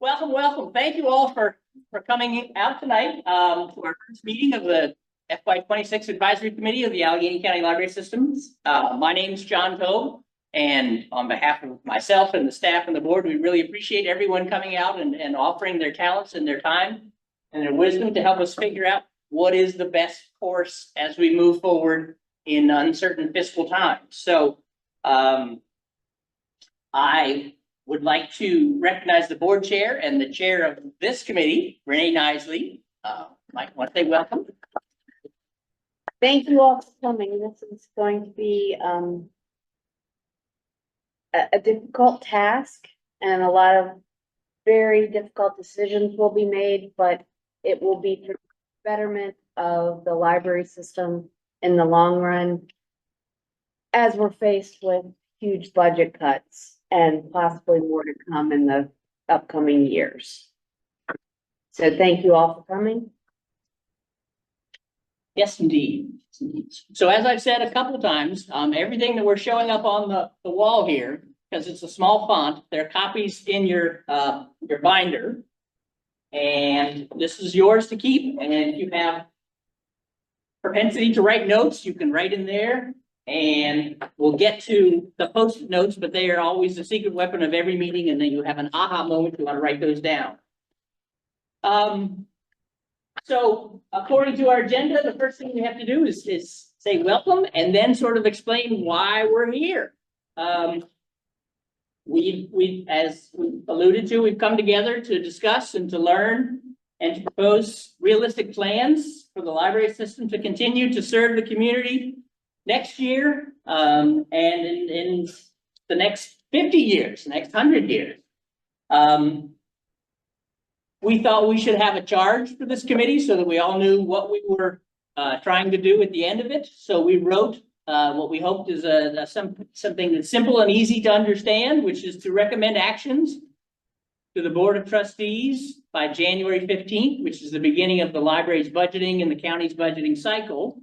Welcome, welcome. Thank you all for coming out tonight to our first meeting of the FY26 Advisory Committee of the Allegheny County Library Systems. My name is John Tobe, and on behalf of myself and the staff and the board, we really appreciate everyone coming out and offering their talents and their time and their wisdom to help us figure out what is the best course as we move forward in uncertain fiscal times. So I would like to recognize the board chair and the chair of this committee, Renee Nisley. Mike, want to say welcome. Thank you all for coming. This is going to be a difficult task, and a lot of very difficult decisions will be made, but it will be for the betterment of the library system in the long run, as we're faced with huge budget cuts and possibly more to come in the upcoming years. So thank you all for coming. Yes, indeed. So as I've said a couple of times, everything that we're showing up on the wall here, because it's a small font, there are copies in your binder. And this is yours to keep. And if you have propensity to write notes, you can write in there. And we'll get to the post-it notes, but they are always the secret weapon of every meeting. And then you have an aha moment, you want to write those down. So according to our agenda, the first thing we have to do is say welcome and then sort of explain why we're here. We, as we alluded to, we've come together to discuss and to learn and to propose realistic plans for the library system to continue to serve the community next year, and in the next 50 years, the next 100 years. We thought we should have a charge for this committee so that we all knew what we were trying to do at the end of it. So we wrote what we hoped is something that's simple and easy to understand, which is to recommend actions to the Board of Trustees by January 15th, which is the beginning of the library's budgeting and the county's budgeting cycle.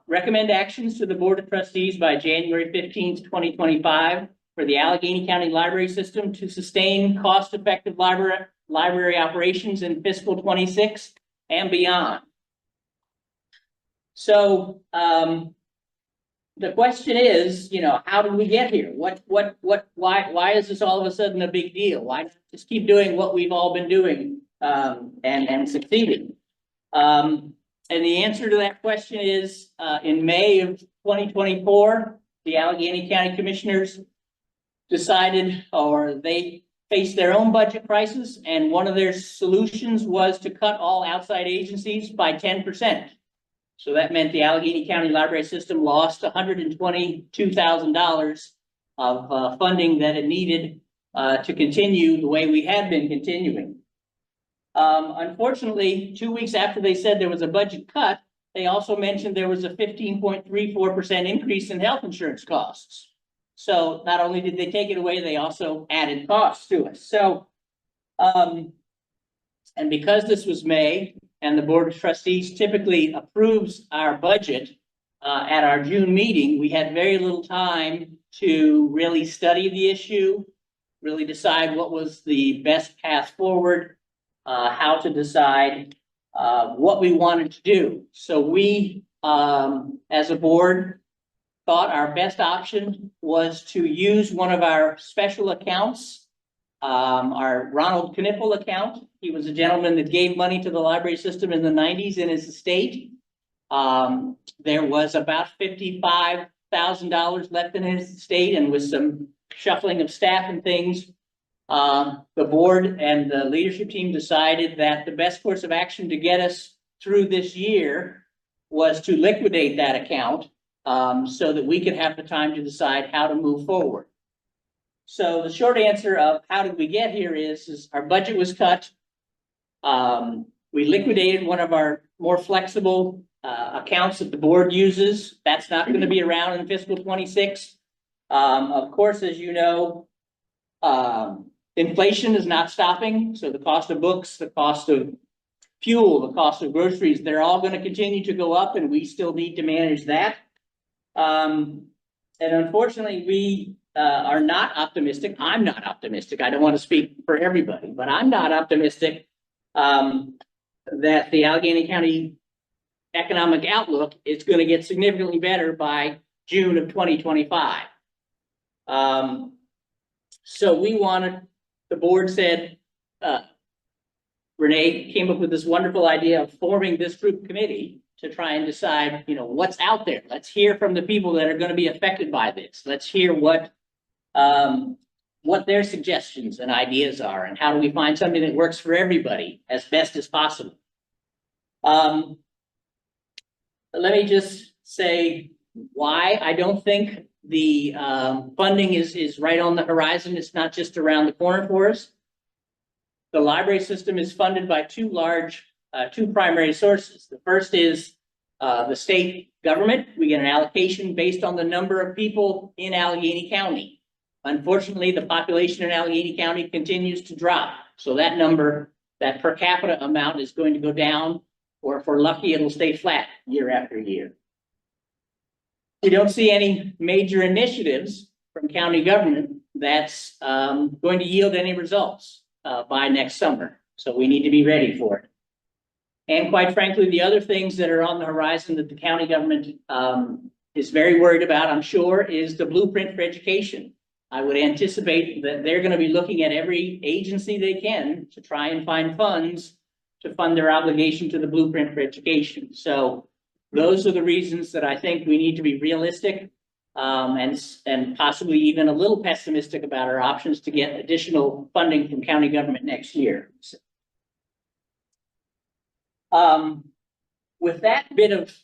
Recommend actions to the Board of Trustees by January 15th, 2025 for the Allegheny County Library System to sustain cost-effective library operations in fiscal 26 and beyond. So the question is, how did we get here? Why is this all of a sudden a big deal? Why not just keep doing what we've all been doing and succeeding? And the answer to that question is, in May of 2024, the Allegheny County Commissioners decided, or they faced their own budget crisis, and one of their solutions was to cut all outside agencies by 10%. So that meant the Allegheny County Library System lost $122,000 of funding that it needed to continue the way we had been continuing. Unfortunately, 2 weeks after they said there was a budget cut, they also mentioned there was a 15.34% increase in health insurance costs. So not only did they take it away, they also added costs to us. So, and because this was May and the Board of Trustees typically approves our budget at our June meeting, we had very little time to really study the issue, really decide what was the best path forward, how to decide what we wanted to do. So we, as a board, thought our best option was to use one of our special accounts, our Ronald Knippel account. He was a gentleman that gave money to the library system in the 90s in his estate. There was about $55,000 left in his estate, and with some shuffling of staff and things, the board and the leadership team decided that the best course of action to get us through this year was to liquidate that account, so that we could have the time to decide how to move forward. So the short answer of how did we get here is our budget was cut. We liquidated one of our more flexible accounts that the board uses. That's not going to be around in fiscal 26. Of course, as you know, inflation is not stopping. So the cost of books, the cost of fuel, the cost of groceries, they're all going to continue to go up, and we still need to manage that. And unfortunately, we are not optimistic. I'm not optimistic. I don't want to speak for everybody, but I'm not optimistic that the Allegheny County economic outlook is going to get significantly better by June of 2025. So we wanted, the board said, Renee came up with this wonderful idea of forming this group committee to try and decide, what's out there. Let's hear from the people that are going to be affected by this. Let's hear what their suggestions and ideas are, and how do we find something that works for everybody as best as possible. Let me just say why I don't think the funding is right on the horizon. It's not just around the corner for us. The library system is funded by two primary sources. The first is the state government. We get an allocation based on the number of people in Allegheny County. Unfortunately, the population in Allegheny County continues to drop. So that number, that per capita amount, is going to go down, or if we're lucky, it'll stay flat year after year. We don't see any major initiatives from county government that's going to yield any results by next summer. So we need to be ready for it. And quite frankly, the other things that are on the horizon that the county government is very worried about, I'm sure, is the blueprint for education. I would anticipate that they're going to be looking at every agency they can to try and find funds to fund their obligation to the blueprint for education. So those are the reasons that I think we need to be realistic and possibly even a little pessimistic about our options to get additional funding from county government next year. With that bit of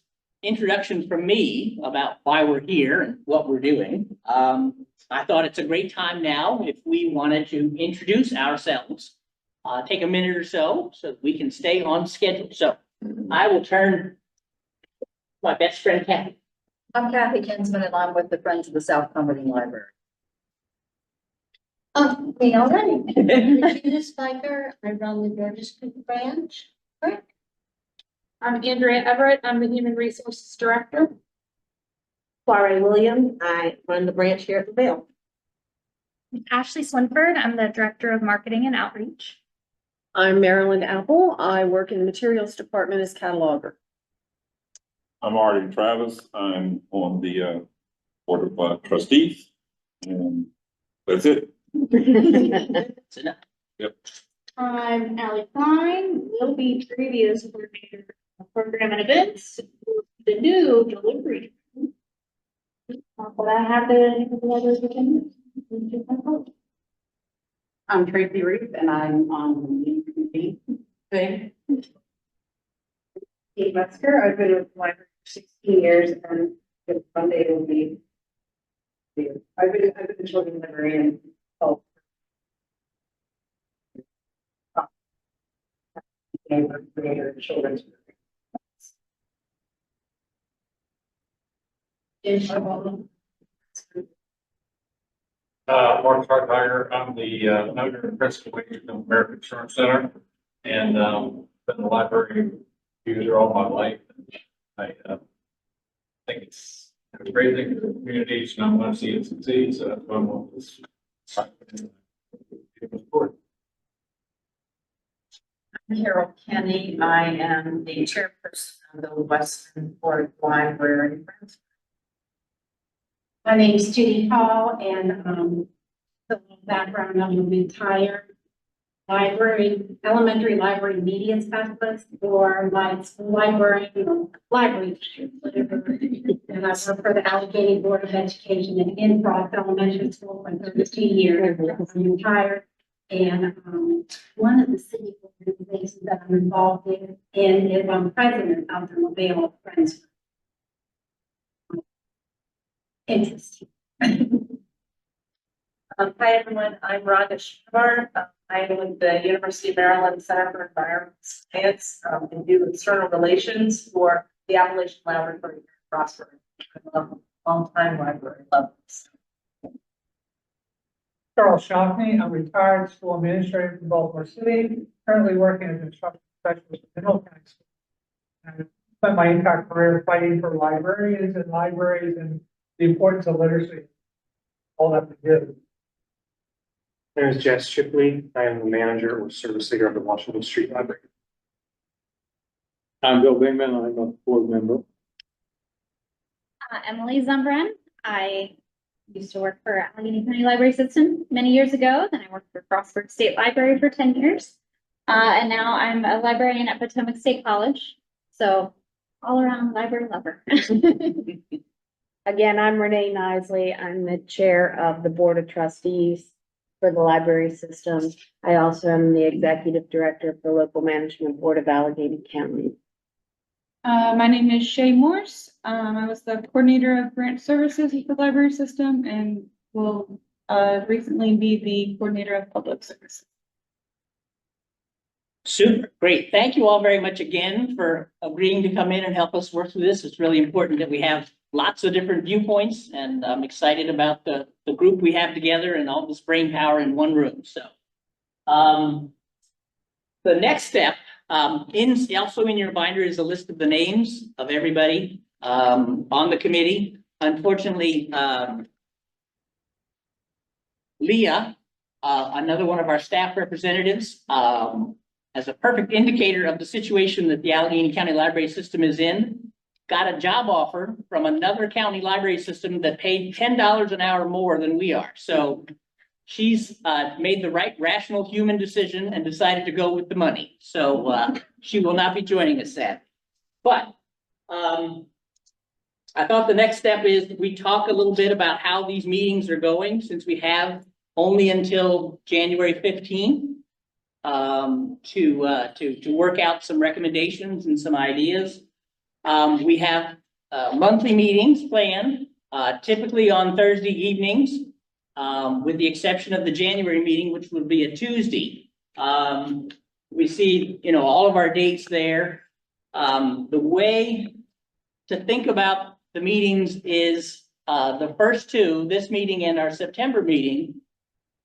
introduction from me about why we're here and what we're doing, I thought it's a great time now if we wanted to introduce ourselves, take a minute or so that we can stay on schedule. So I will turn to my best friend, Kathy. I'm Kathy Kinsman, and I'm with the Friends of the South Cumberland Library. Me already. Judith Spiker, I run the Georgia Street branch. I'm Andrea Everett. I'm the Human Resources Director. Clary Williams, I run the branch here at the Vale. Ashley Swinford. I'm the Director of Marketing and Outreach. I'm Marilyn Apple. I work in the materials department as cataloger. I'm Artie Travis. I'm on the Board of Trustees, and that's it. That's enough. Yep. I'm Allie Klein, will be previous coordinator of program and events, the new delivery. But I have the others again. I'm Tracy Reeve, and I'm on the committee thing. Kate Metzger, I've been with the library for 16 years, and Monday will be. I've been a children's librarian. Creator of children's. Mark Hartmeyer, I'm the owner and principal agent of American Insurance Center, and been a library user all my life. I think it's a great thing for the community, and I want to see it succeed, so that's why I want this. I'm Carol Kenny. I am the chairperson of the Western Port Library. My name is Judy Hall, and the background of the entire elementary library media specialist for my library, and I work for the Allegheny Board of Education in Frost Elementary School for 13 years. I'm retired, and one of the city organizations that I'm involved in is I'm president of the Mobile Friends. Interesting. Hi, everyone. I'm Rhonda Schubart. I'm with the University of Maryland Center for Environmental Science and do external relations for the Appalachian Laboratory in Prosper. I'm a long-time library lovers. Charles Shockney, I'm retired school administrator from Baltimore City, currently working as an instructional specialist in Hill County School. I've spent my entire career fighting for librarians and libraries and the importance of literacy. all that we do. My name is Jess Shipley. I am the manager or service leader of the Washington Street Library. I'm Bill Bingman. I'm a board member. Emily Zumbran. I used to work for Allegheny County Library System many years ago. Then I worked for Frostburg State Library for 10 years. And now I'm a librarian at Potomac State College. So all around library lover. Again, I'm Renee Nisley. I'm the chair of the Board of Trustees for the library system. I also am the executive director of the Local Management Board of Allegheny County. My name is Shay Morse. I was the coordinator of grant services with the library system and will recently be the coordinator of public services. Super, great. Thank you all very much again for agreeing to come in and help us work through this. It's really important that we have lots of different viewpoints, and I'm excited about the group we have together and all this brain power in one room. So the next step, also in your binder is a list of the names of everybody on the committee. Unfortunately, Leah, another one of our staff representatives, as a perfect indicator of the situation that the Allegheny County Library System is in, got a job offer from another county library system that paid $10 an hour more than we are. So she's made the right rational human decision and decided to go with the money. So she will not be joining us, sadly. But I thought the next step is we talk a little bit about how these meetings are going, since we have only until January 15th to work out some recommendations and some ideas. We have monthly meetings planned, typically on Thursday evenings, with the exception of the January meeting, which would be a Tuesday. We see, all of our dates there. The way to think about the meetings is the first two, this meeting and our September meeting,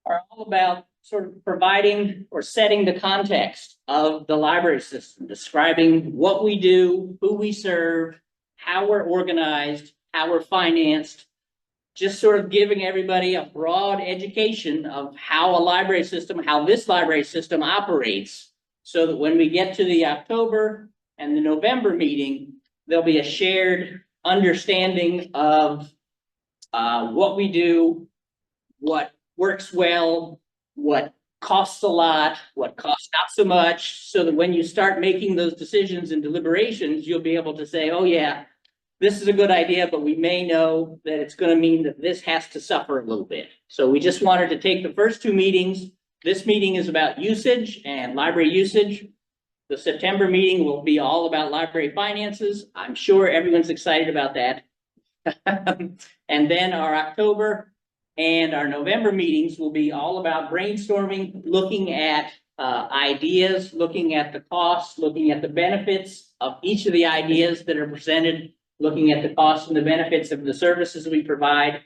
are all about sort of providing or setting the context of the library system, describing what we do, who we serve, how we're organized, how we're financed, just sort of giving everybody a broad education of how a library system, how this library system operates, so that when we get to the October and the November meeting, there'll be a shared understanding of what we do, what works well, what costs a lot, what costs not so much, so that when you start making those decisions and deliberations, you'll be able to say, oh yeah, this is a good idea, but we may know that it's going to mean that this has to suffer a little bit. So we just wanted to take the first two meetings. This meeting is about usage and library usage. The September meeting will be all about library finances. I'm sure everyone's excited about that. And then our October and our November meetings will be all about brainstorming, looking at ideas, looking at the costs, looking at the benefits of each of the ideas that are presented, looking at the costs and the benefits of the services we provide,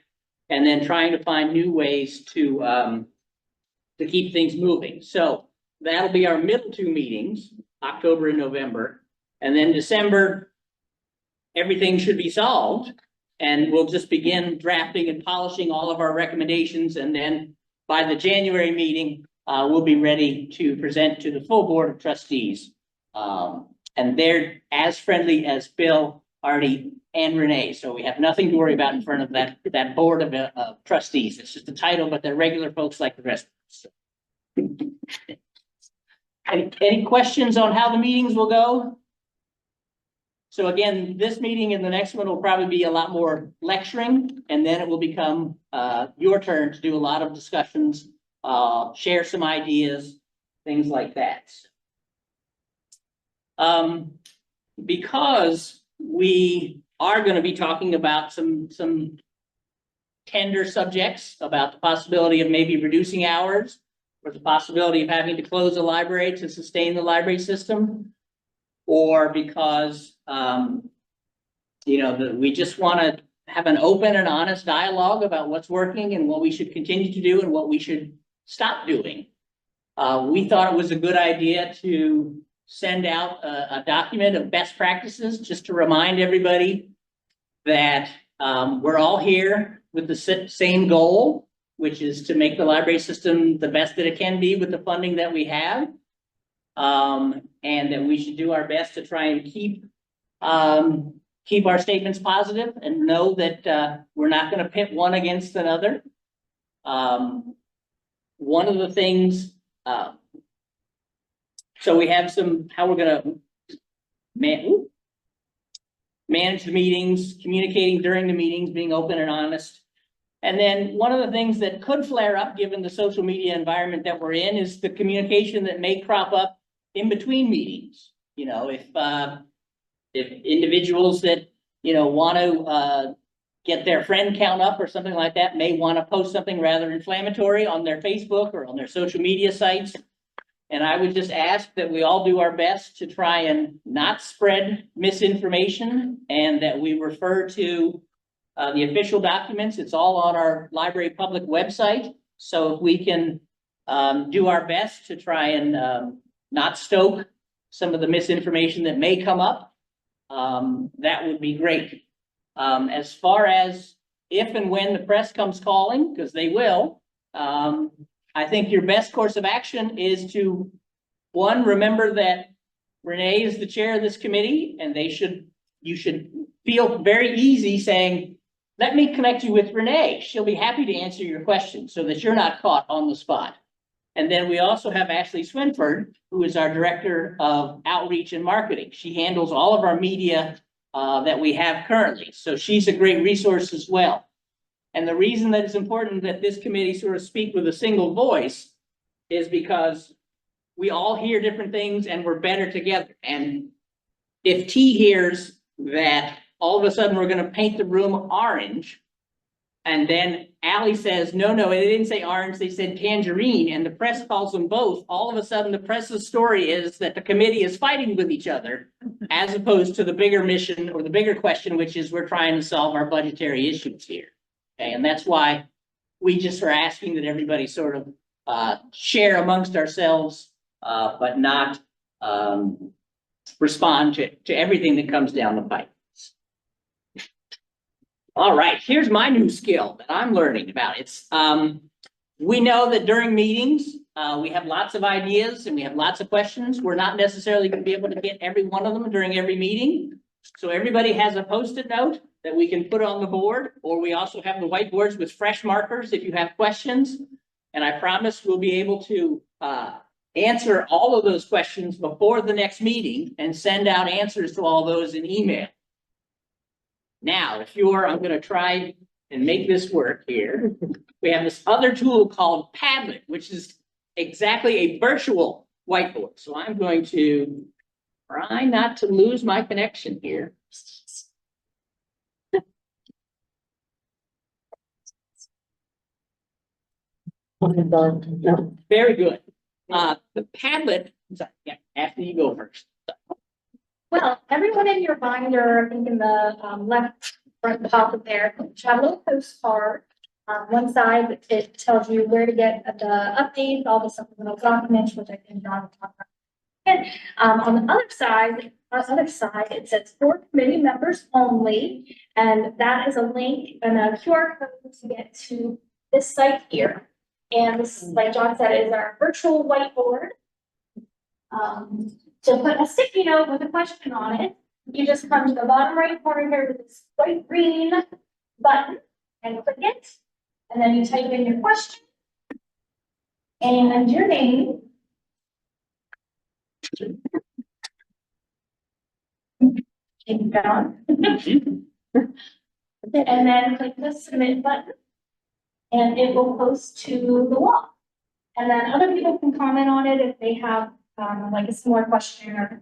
and then trying to find new ways to keep things moving. So that'll be our middle two meetings, October and November. And then December, everything should be solved. And we'll just begin drafting and polishing all of our recommendations. And then by the January meeting, we'll be ready to present to the full Board of Trustees. And they're as friendly as Bill, Artie, and Renee. So we have nothing to worry about in front of that Board of Trustees. It's just a title, but they're regular folks like the rest of us. Any questions on how the meetings will go? So again, this meeting and the next one will probably be a lot more lecturing, and then it will become your turn to do a lot of discussions, share some ideas, things like that. Because we are going to be talking about some tender subjects, about the possibility of maybe reducing hours, or the possibility of having to close a library to sustain the library system, or because we just want to have an open and honest dialogue about what's working and what we should continue to do and what we should stop doing. We thought it was a good idea to send out a document of best practices, just to remind everybody that we're all here with the same goal, which is to make the library system the best that it can be with the funding that we have. And that we should do our best to try and keep our statements positive and know that, we're not gonna pit one against another. One of the things, so we have how we're gonna manage the meetings, communicating during the meetings, being open and honest. And then one of the things that could flare up, given the social media environment that we're in, is the communication that may crop up in between meetings. You know, if individuals that, you know, want to get their friend count up or something like that may want to post something rather inflammatory on their Facebook or on their social media sites. And I would just ask that we all do our best to try and not spread misinformation, and that we refer to the official documents. It's all on our library public website. So if we can do our best to try and not stoke some of the misinformation that may come up, that would be great. As far as if and when the press comes calling, because they will, I think your best course of action is to, one, remember that Renee is the chair of this committee, and you should feel very easy saying, let me connect you with Renee. She'll be happy to answer your questions so that you're not caught on the spot. And then we also have Ashley Swinford, who is our director of outreach and marketing. She handles all of our media that we have currently. So she's a great resource as well. And the reason that it's important that this committee sort of speak with a single voice is because we all hear different things and we're better together. And if T hears that all of a sudden we're going to paint the room orange, and then Allie says, no, they didn't say orange, they said tangerine, and the press calls them both, all of a sudden the press's story is that the committee is fighting with each other, as opposed to the bigger mission or the bigger question, which is we're trying to solve our budgetary issues here. Okay, and that's why we just are asking that everybody sort of share amongst ourselves, but not respond to everything that comes down the pipe. All right, here's my new skill that I'm learning about. It's we know that during meetings, we have lots of ideas and we have lots of questions. We're not necessarily going to be able to get every one of them during every meeting. So everybody has a Post-it note that we can put on the board, or we also have the whiteboards with fresh markers if you have questions. And I promise we'll be able to answer all of those questions before the next meeting and send out answers to all those in email. Now, I'm going to try and make this work here. We have this other tool called Padlet, which is exactly a virtual whiteboard. So I'm going to try not to lose my connection here. No, very good. The Padlet, yeah, after you go first. Well, everyone in your binder, I think in the left front top of there, have a little postcard. One side, it tells you where to get the updates, all the supplemental documents, which I think John will talk about. And on the other side, it says for committee members only, and that is a link and a QR code to get to this site here. And this, like John said, is our virtual whiteboard. To put a sticky note with a question on it, you just come to the bottom right corner here with this white green button and click it. And then you type in your question and your name. And then click the submit button and it will post to the wall. And then other people can comment on it if they have like a similar question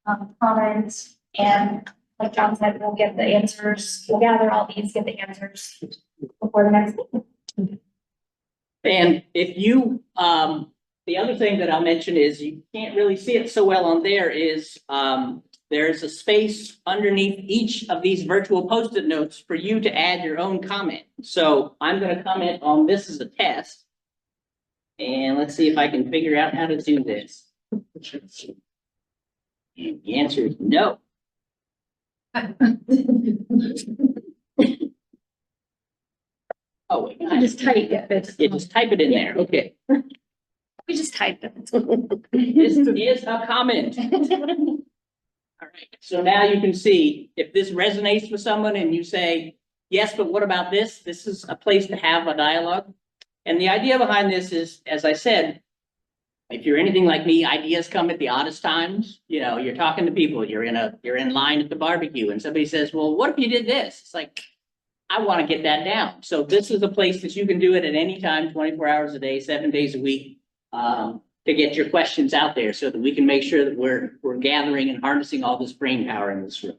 or comments. And like John said, we'll get the answers. We'll gather all these, get the answers before the next meeting. And if you, the other thing that I'll mention is you can't really see it so well on there is there's a space underneath each of these virtual Post-it notes for you to add your own comment. So I'm going to comment on this as a test. And let's see if I can figure out how to do this. And the answer is no. Oh, wait, You can just type it. you just type it in there, okay. We just typed it. This is a comment. All right, so now you can see if this resonates with someone and you say, yes, but what about this? This is a place to have a dialogue. And the idea behind this is, as I said, if you're anything like me, ideas come at the oddest times. You know, you're talking to people, you're in line at the barbecue and somebody says, well, what if you did this? It's like, I want to get that down. So this is a place that you can do it at any time, 24 hours a day, 7 days a week, to get your questions out there so that we can make sure that we're gathering and harnessing all this brain power in this room.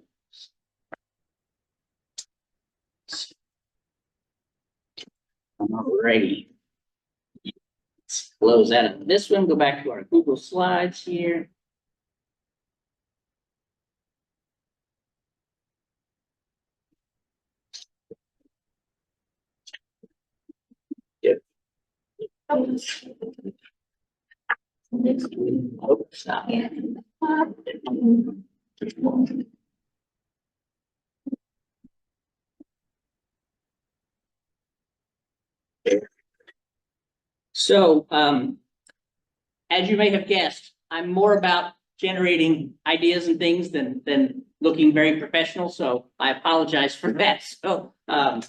Alrighty. Let's close out of this one, go back to our Google Slides here. Oh, stop. So, as you may have guessed, I'm more about generating ideas and things than looking very professional, so I apologize for that. So, our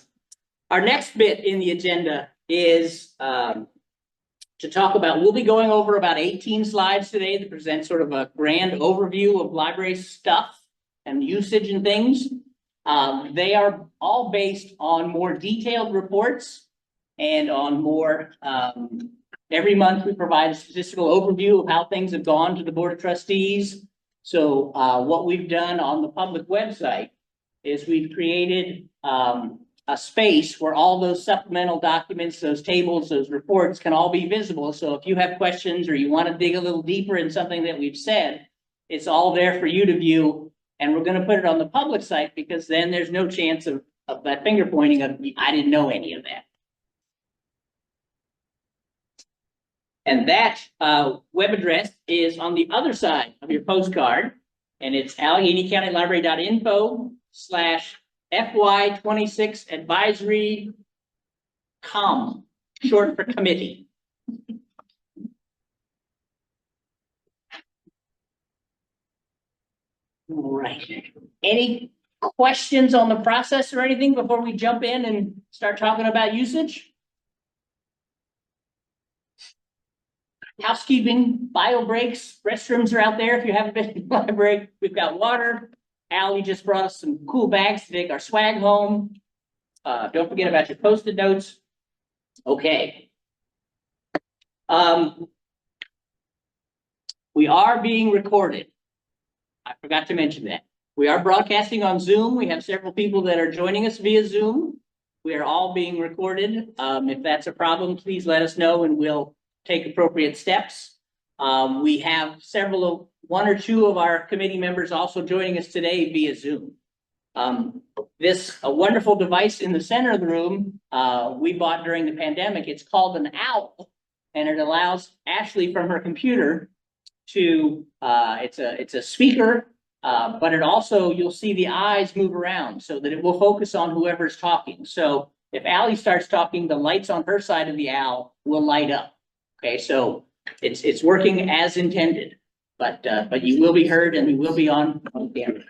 next bit in the agenda is to talk about, we'll be going over about 18 slides today that present sort of a grand overview of library stuff and usage and things. They are all based on more detailed reports and on more, every month we provide a statistical overview of how things have gone to the Board of Trustees. So what we've done on the public website is we've created a space where all those supplemental documents, those tables, those reports can all be visible. So if you have questions or you want to dig a little deeper in something that we've said, it's all there for you to view. And we're going to put it on the public site because then there's no chance of that finger pointing of, I didn't know any of that. And that web address is on the other side of your postcard. And it's AlleghenyCountyLibrary.info/FY26 advisory com, short for committee. All right. Any questions on the process or anything before we jump in and start talking about usage? Housekeeping, bio breaks, restrooms are out there if you haven't been to the library. We've got water. Allie just brought us some cool bags to take our swag home. Don't forget about your Post-it notes. Okay. We are being recorded. I forgot to mention that. We are broadcasting on Zoom. We have several people that are joining us via Zoom. We are all being recorded. If that's a problem, please let us know and we'll take appropriate steps. We have one or two of our committee members also joining us today via Zoom. This a wonderful device in the center of the room we bought during the pandemic. It's called an owl, and it allows Ashley from her computer to it's a speaker, but it also, you'll see the eyes move around so that it will focus on whoever's talking. So if Allie starts talking, the lights on her side of the owl will light up. Okay, so it's working as intended, but you will be heard and we will be on camera.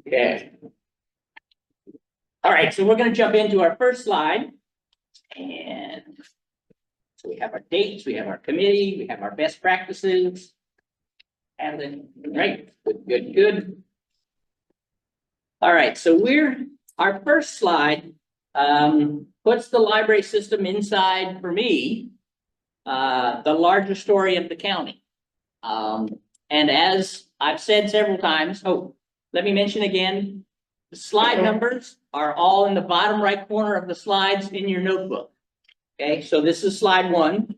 Okay. All right, so we're going to jump into our first slide, and so we have our dates, we have our committee, we have our best practices, and then right, good. All right, so our first slide puts the library system inside, for me, the larger story of the county. And as I've said several times, let me mention again, the slide numbers are all in the bottom right corner of the slides in your notebook. Okay, so this is slide 1.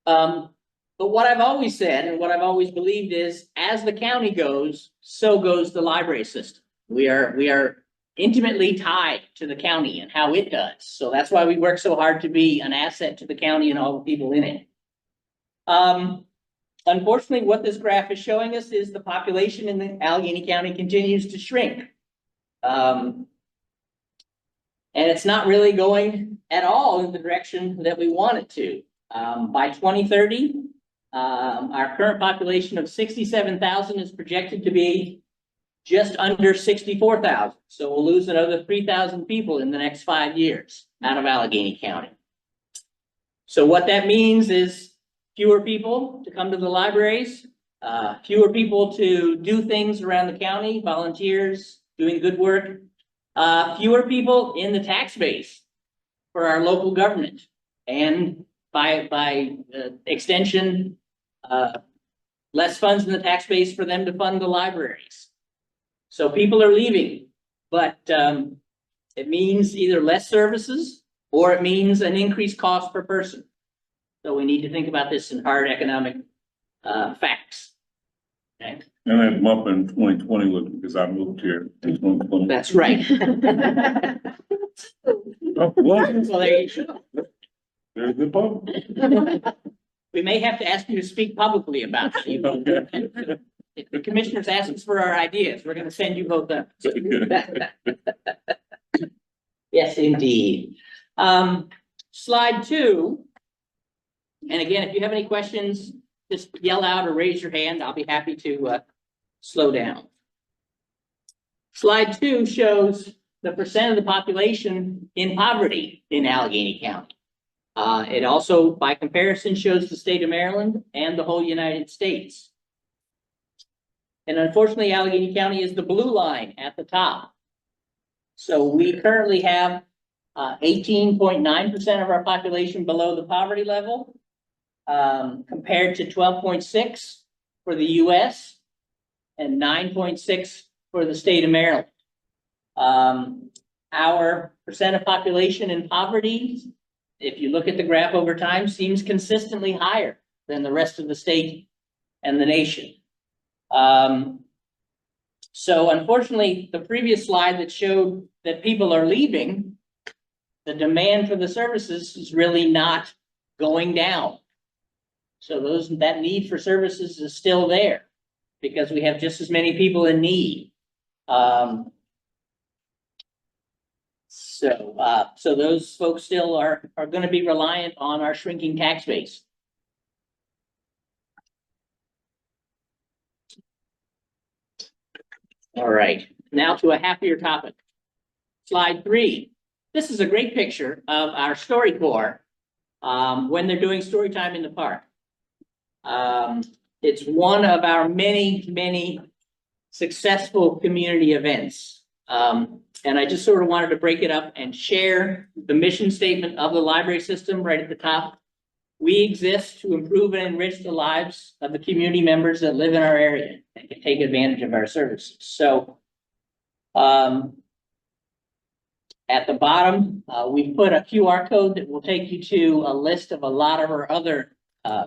But what I've always said and what I've always believed is, as the county goes, so goes the library system. We are intimately tied to the county and how it does. So that's why we work so hard to be an asset to the county and all the people in it. Unfortunately, what this graph is showing us is the population in the Allegheny County continues to shrink. And it's not really going at all in the direction that we want it to. By 2030, our current population of 67,000 is projected to be just under 64,000. So we'll lose another 3,000 people in the next 5 years out of Allegheny County. So what that means is fewer people to come to the libraries, fewer people to do things around the county, volunteers doing good work, fewer people in the tax base for our local government, and by extension, less funds in the tax base for them to fund the libraries. So people are leaving, but it means either less services or it means an increased cost per person. So we need to think about this in hard economic facts. Okay? And that bump in 2020 was because I moved here in 2020. That's right. Oh, what? Well, there you go. There's the bump. We may have to ask you to speak publicly about it. If the commissioners ask us for our ideas, we're gonna send you both up. Yes, indeed. Slide 2. And again, if you have any questions, just yell out or raise your hand. I'll be happy to slow down. Slide 2 shows the percent of the population in poverty in Allegheny County. It also, by comparison, shows the state of Maryland and the whole United States. And unfortunately, Allegheny County is the blue line at the top. So we currently have 18.9% of our population below the poverty level, compared to 12.6 for the US and 9.6 for the state of Maryland. Our percent of population in poverty, if you look at the graph over time, seems consistently higher than the rest of the state and the nation. So unfortunately, the previous slide that showed that people are leaving, the demand for the services is really not going down. So that need for services is still there because we have just as many people in need. So those folks still are going to be reliant on our shrinking tax base. All right, now to a happier topic. Slide 3. This is a great picture of our StoryCorps when they're doing story time in the park. It's one of our many successful community events. And I just sort of wanted to break it up and share the mission statement of the library system right at the top. We exist to improve and enrich the lives of the community members that live in our area and can take advantage of our services. So at the bottom, we put a QR code that will take you to a list of a lot of our other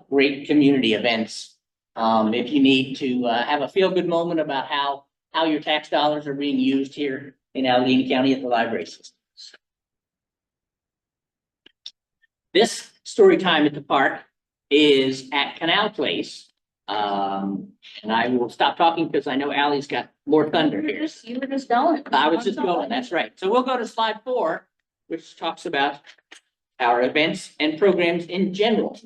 great community events. If you need to have a feel-good moment about how your tax dollars are being used here in Allegheny County at the library system. This story time at the park is at Canal Place. And I will stop talking because I know Allie's got more thunder here. You were just going. I was just going, that's right. So we'll go to slide 4, which talks about our events and programs in general.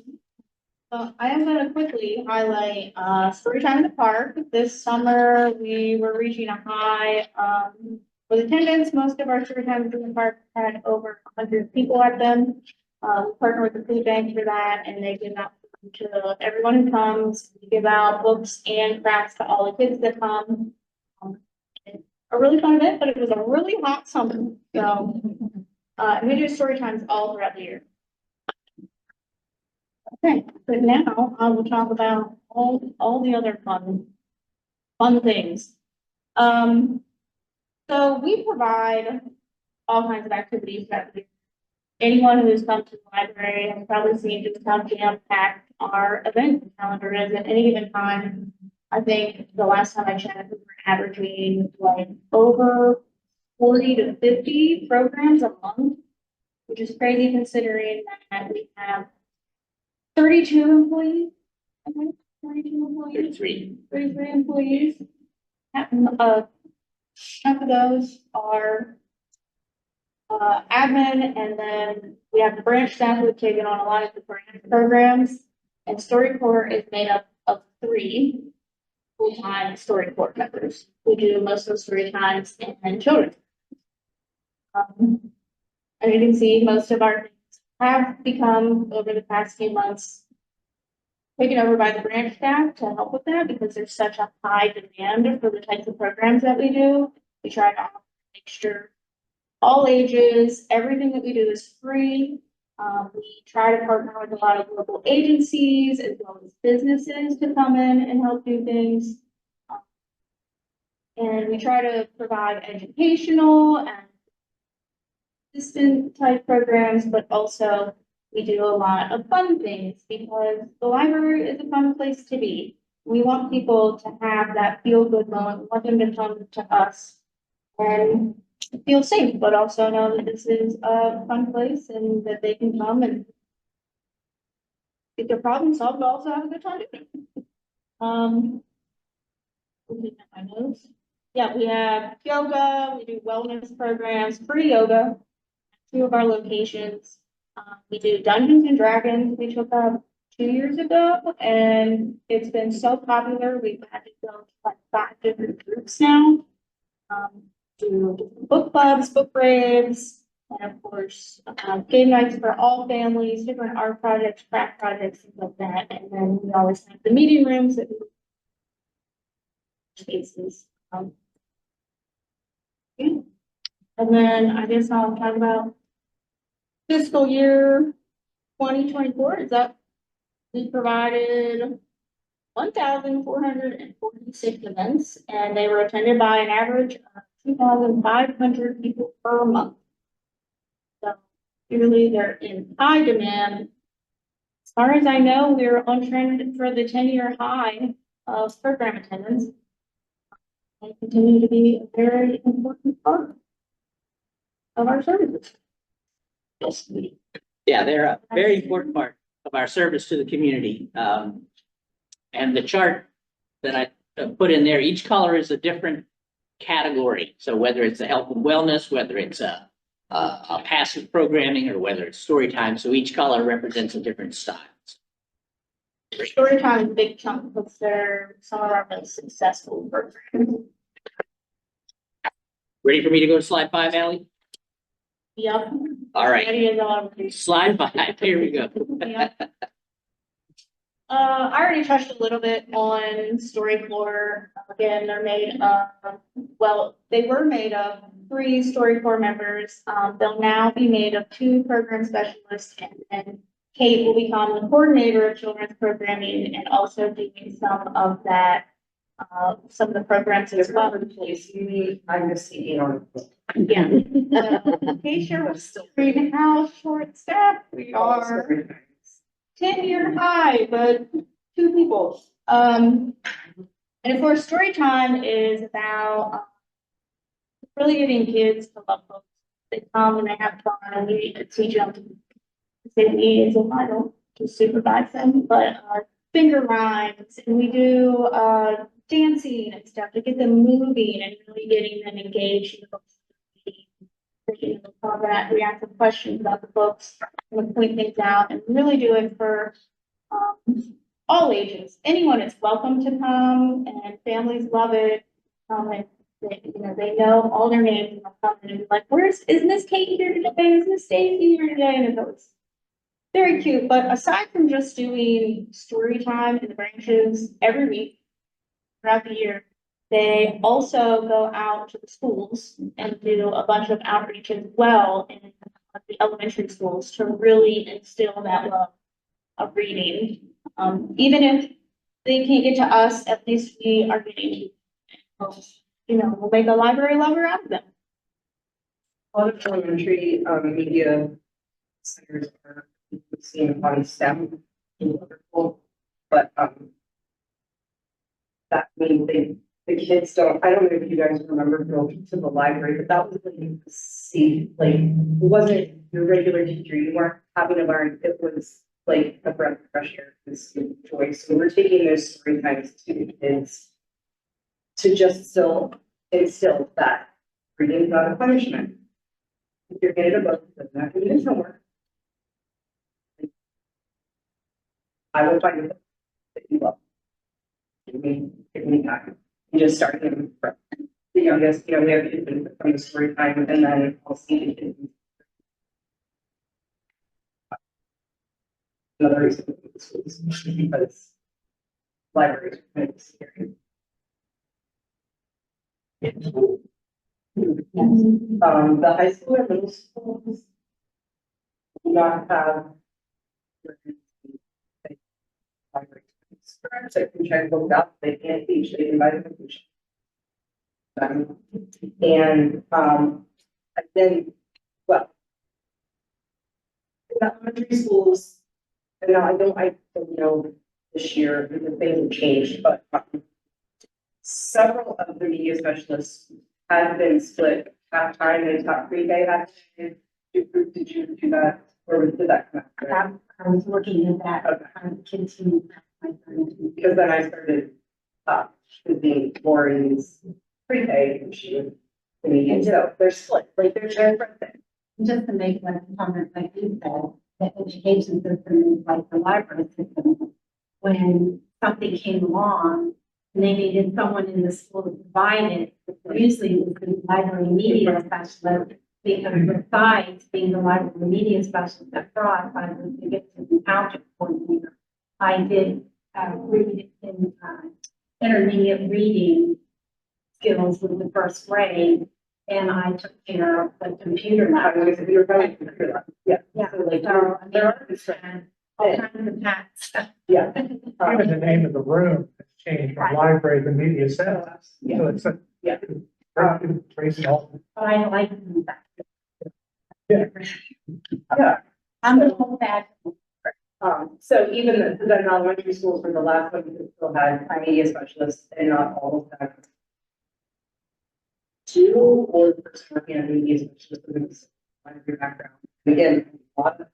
I am gonna quickly highlight, Storytime in the Park. This summer, we were reaching a high, with attendance. Most of our Storytimes in the park had over 100 people at them. We partner with the food bank for that, and they give out food to everyone who comes. We give out books and crafts to all the kids that come. It's a really fun event, but it was a really hot summer, so, and we do story times all throughout the year. Okay, but now I will talk about all the other fun things. So we provide all kinds of activities that anyone who's come to the library has probably seen just how jam-packed our event calendar is at any given time. I think the last time I checked, we were averaging like over 40 to 50 programs a month, which is crazy considering that we have 32 employees. Okay, 32 employees. 33 employees. Half of those are admin, and then we have the branch staff who have taken on a lot of the branch programs. And StoryCorps is made up of 3 full-time StoryCorps members who do most of the story times and children. And you can see most of our things have become, over the past few months, taken over by the branch staff to help with that because there's such a high demand for the types of programs that we do. We try to make sure all ages, everything that we do is free. We try to partner with a lot of local agencies as well as businesses to come in and help do things. And we try to provide educational and assistant type programs, but also we do a lot of fun things because the library is a fun place to be. We want people to have that feel good moment, we want them to come to us and feel safe, but also know that this is a fun place and that they can come and get their problem solved, but also have a good time doing it. Looking at my notes. Yeah, we have yoga, we do wellness programs, free yoga, 2 of our locations. We do Dungeons and Dragons, we took up 2 years ago, and it's been so popular, we've had to go to like 5 different groups now. Do different book clubs, book raves, and of course, game nights for all families, different art projects, craft projects, things like that. And then we always have the meeting rooms that we spaces. Yeah. And then I guess I'll talk about fiscal year 2024. Is that we provided 1,446 events, and they were attended by an average of 2,500 people per month. So clearly they're in high demand. As far as I know, we're on trend for the 10-year high of program attendance. They continue to be a very important part of our services. Yes, yeah, they're a very important part of our service to the community. And the chart that I put in there, each color is a different category. So whether it's a health and wellness, whether it's a passive programming, or whether it's story time, so each color represents a different style. Story time is a big chunk because they're some of our most successful programs. Ready for me to go to slide 5, Ally? Yep. All right. Ready as I'll ever be. Slide 5, here we go. Yep. I already touched a little bit on StoryCorps. Again, they're made of, well, they were made of 3 StoryCorps members. They'll now be made of 2 program specialists, and then Kate will become the coordinator of children's programming and also doing some of that, some of the programs as well. I'm the CEO. Yeah. In case you're wondering how short staffed we are, 10-year high, but 2 people. And of course, story time is about really getting kids to love books. They come and they have fun, and we need to teach them to safety is a vital to supervise them, but finger rhymes, and we do dancing and stuff to get them moving and really getting them engaged in the books. We ask them questions about the books and point things out, and really do it for all ages. Anyone is welcome to come, and families love it. And they know all their names, and they'll come in and be like, isn't this Kate here today? Isn't this Stacy here today? And it's very cute. But aside from just doing story time in the branches every week throughout the year, they also go out to the schools and do a bunch of outreach as well in the elementary schools to really instill that love of reading. Even if they can't get to us, at least we are getting, we'll make a library lover out of them. A lot of elementary media centers are seeing a lot of STEM in Liverpool, but that means the kids don't. I don't know if you guys remember going to the library, but that was like see, like it wasn't your regular teacher. You weren't having to learn. It was like a breath of fresh air for the student joy. So we're taking those story times to the kids to just still instill that reading is not a punishment. If you're getting a book, doesn't have to be his homework. I will find a book that you love. Give me time. You just start him from the youngest, you know, we have infant from story time, and then I'll see the kids. Another reason for the schools, because libraries are kind of scary. The high school and middle schools do not have libraries. So if you try to look up, they can't teach, they can buy the conclusion. And then, well, in the elementary schools, and now I don't know this year, because things have changed, but several of the media specialists have been split half-time and top pre-K half-time. Did you do that, or did that come out? I was looking at that, Okay. continue. Because then I started, choosing Lori's pre-K, and she was the media, so they're split, like they're different things. Just to make one comment, like you said, the education system is like the library system. When something came along and they needed someone in the school to provide it, usually it was the library media specialist. Because besides being the library media specialist at Frost, I was the victim encounter coordinator. I did read in intermediate reading skills with the first grade, and I took care of the computer lab. You're probably computer lab. Yeah. Yeah, So like, so I there are mean, different, all kinds of hats. yeah. Even the name of the room has changed from library to media center. So it's a. Yeah. Tracy Alton. But I like that. Yeah. I'm the whole bad. So even the elementary schools were the last one who still had media specialists, and not all of them. Two or the person working on media specialist with a library background. Again, a lot of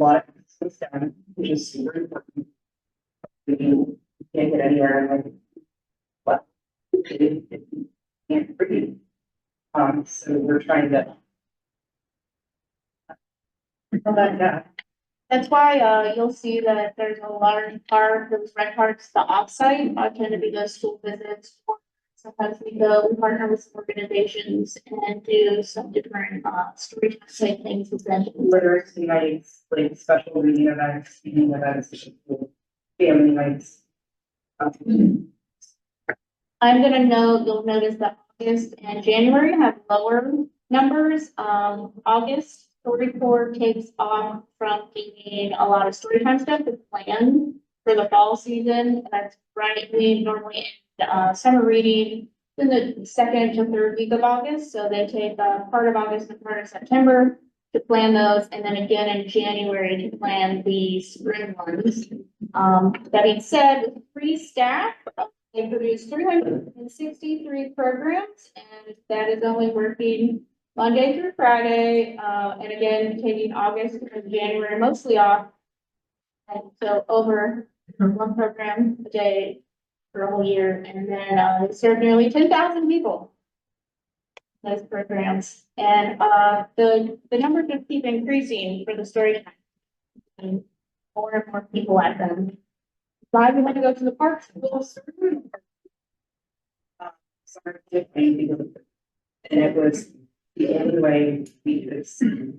emphasis down, which is super important. You can't get anywhere and like, what? You can't read. So we're trying to. Yeah. That's why, you'll see that there's a large part, those red parts, the offsite, tend to be those school visits. Sometimes we go, we partner with some organizations and do some different, story type things with them. Literacy nights, like special reading events, speaking events, family nights. I'm gonna note, you'll notice that August and January have lower numbers. August, the report takes off from doing a lot of story time stuff to plan for the fall season. That's right, we normally, summer reading in the second to third week of August. So they take, part of August and part of September to plan those, and then again in January to plan the spring ones. That being said, with 3 staff, they produce 363 programs, and that is only working Monday through Friday, and again, taking August and January mostly off. And so over 1 program a day for a whole year, and then, they serve nearly 10,000 people. Those programs, and, the numbers just keep increasing for the story time. And more and more people at them. Why we want to go to the parks, we'll serve. Summer campaign, and it was the only way we could see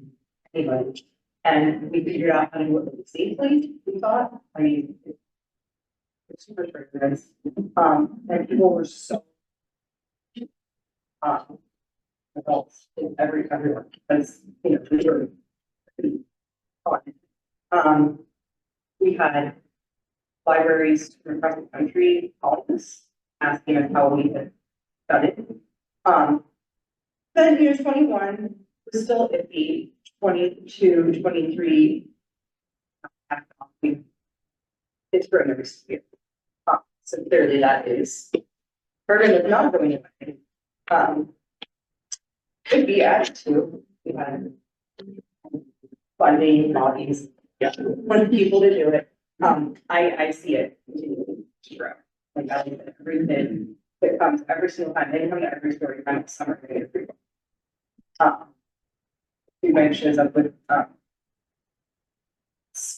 anybody. And we figured out how to do it safely, we thought, I mean. It's super rigorous, and people were so. Adults in everyone, because, you know, we were. pretty fun. We had libraries from across the country calling us, asking us how we had done it. Then year 21 was still iffy, 22, 23. It's growing every year. So clearly that is, burden is not going away. Could be added to, we had funding, bodies, want people to do it. I see it continuing to grow. Like I think that everything that comes every single time, they come to every story time, it's summer. food benches up with,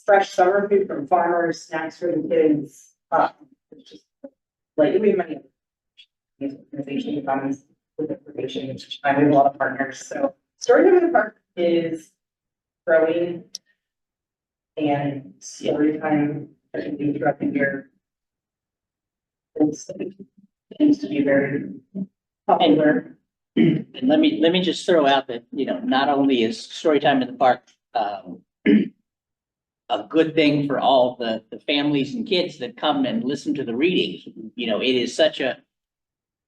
fresh summer food from farmers, snacks for the kids, it's just like, we have many organizations on with information, which I have a lot of partners, so Storytime in the Park is growing. And Storytime, I can do throughout the year. Seems to be very popular. And let me just throw out that, not only is Storytime in the Park, a good thing for all the families and kids that come and listen to the readings. It is such an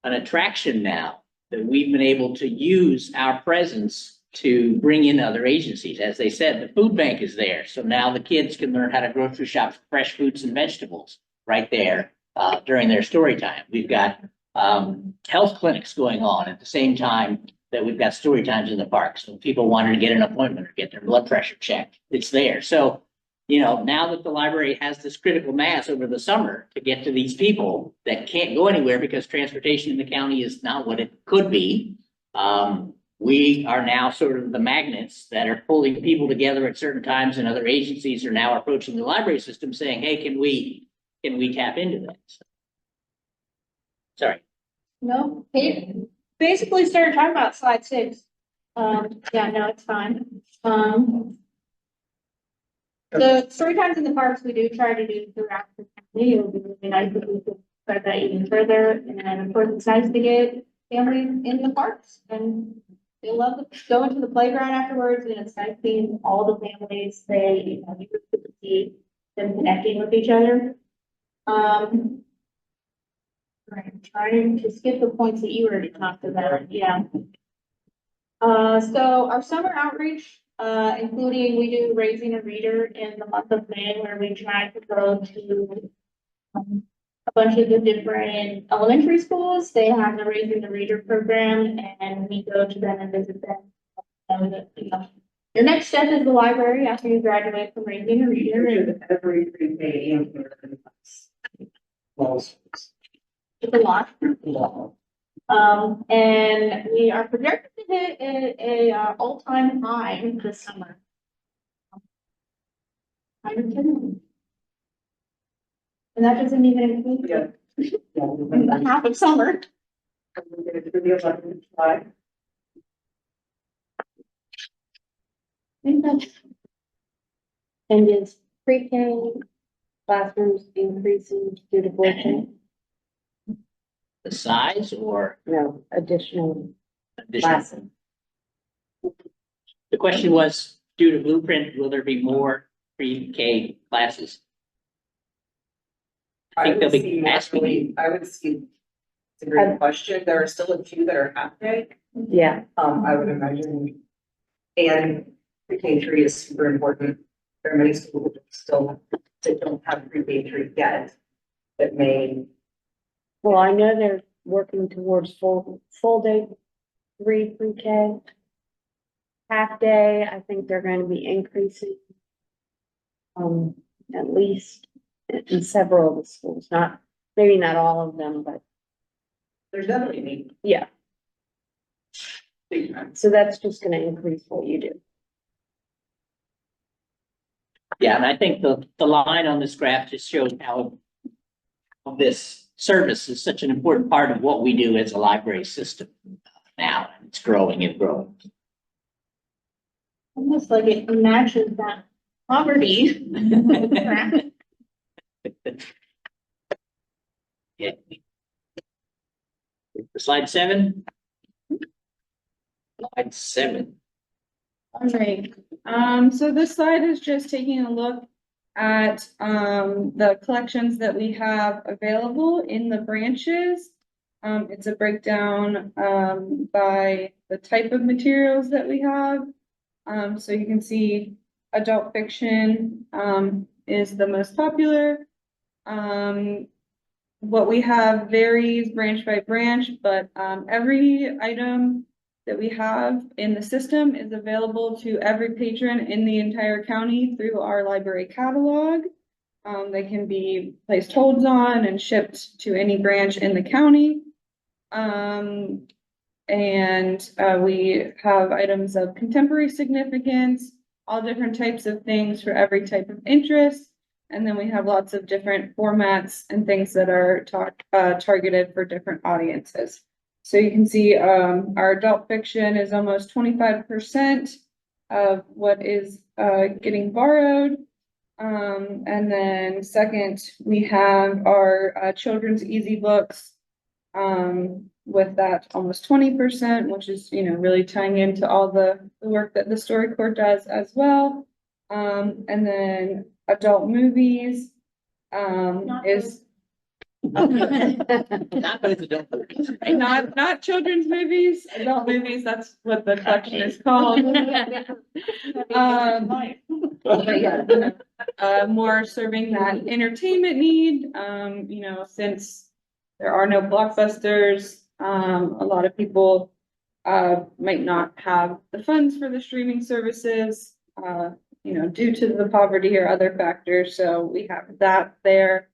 attraction now that we've been able to use our presence to bring in other agencies. As they said, the food bank is there. So now the kids can learn how to grocery shop for fresh fruits and vegetables right there during their story time. We've got health clinics going on at the same time that we've got story times in the park. So if people wanted to get an appointment or get their blood pressure checked, it's there. So, now that the library has this critical mass over the summer to get to these people that can't go anywhere because transportation in the county is not what it could be, we are now sort of the magnets that are pulling people together at certain times, and other agencies are now approaching the library system saying, hey, can we tap into that? Sorry. No, he basically started talking about slide 6. Yeah, no, it's fine. The story times in the parks, we do try to do throughout the family. It would be really nice if we could spread that even further. And of course, it's nice to get families in the parks, and they love going to the playground afterwards. And it's nice seeing all the families. You get to see them connecting with each other. I'm trying to skip the points that you already talked about. Yeah. So our summer outreach, including we do Raising a Reader in the month of May, where we try to go to a bunch of the different elementary schools. They have the Raising the Reader program, and we go to them and visit them. Your next step is the library after you graduate from Raising a Reader. Every pre-K and kindergarten class. It's a lot. And we are projected to hit a all-time high this summer. 110. And that doesn't even include half of summer. And is pre-K classrooms increasing due to bulletin? The size or No, additional additional? classes. The question was, due to Blueprint, will there be more pre-K classes? I think they'll be asking. I would see, it's a great question. There are still a few that are half day. Yeah. I would imagine. And pre-K3 is super important. There are many schools that don't have pre-K3 yet that may. Well, I know they're working towards full day 3 pre-K. Half day, I think they're going to be increasing. At least in several of the schools, maybe not all of them, but There's definitely need. yeah. So that's just gonna increase what you do. Yeah, and I think the line on this graph just shows how this service is such an important part of what we do as a library system now, and it's growing and growing. Almost like it matches that poverty. Yeah. Slide 7. Slide 7. All right, so this slide is just taking a look at the collections that we have available in the branches. It's a breakdown by the type of materials that we have. So you can see adult fiction is the most popular. What we have varies branch by branch, but every item that we have in the system is available to every patron in the entire county through our library catalog. They can be placed holds on and shipped to any branch in the county. And we have items of contemporary significance, all different types of things for every type of interest. And then we have lots of different formats and things that are targeted for different audiences. So you can see our adult fiction is almost 25% of what is getting borrowed. And then second, we have our children's easy books with that almost 20%, which is, you know, really tying into all the work that the StoryCorps does as well. And then adult movies is Not both adult movies, right? not children's movies, adult movies, that's what the collection is called. But yeah, you know, more serving that entertainment need, you know, since there are no blockbusters, a lot of people might not have the funds for the streaming services, you know, due to the poverty or other factors, so we have that there.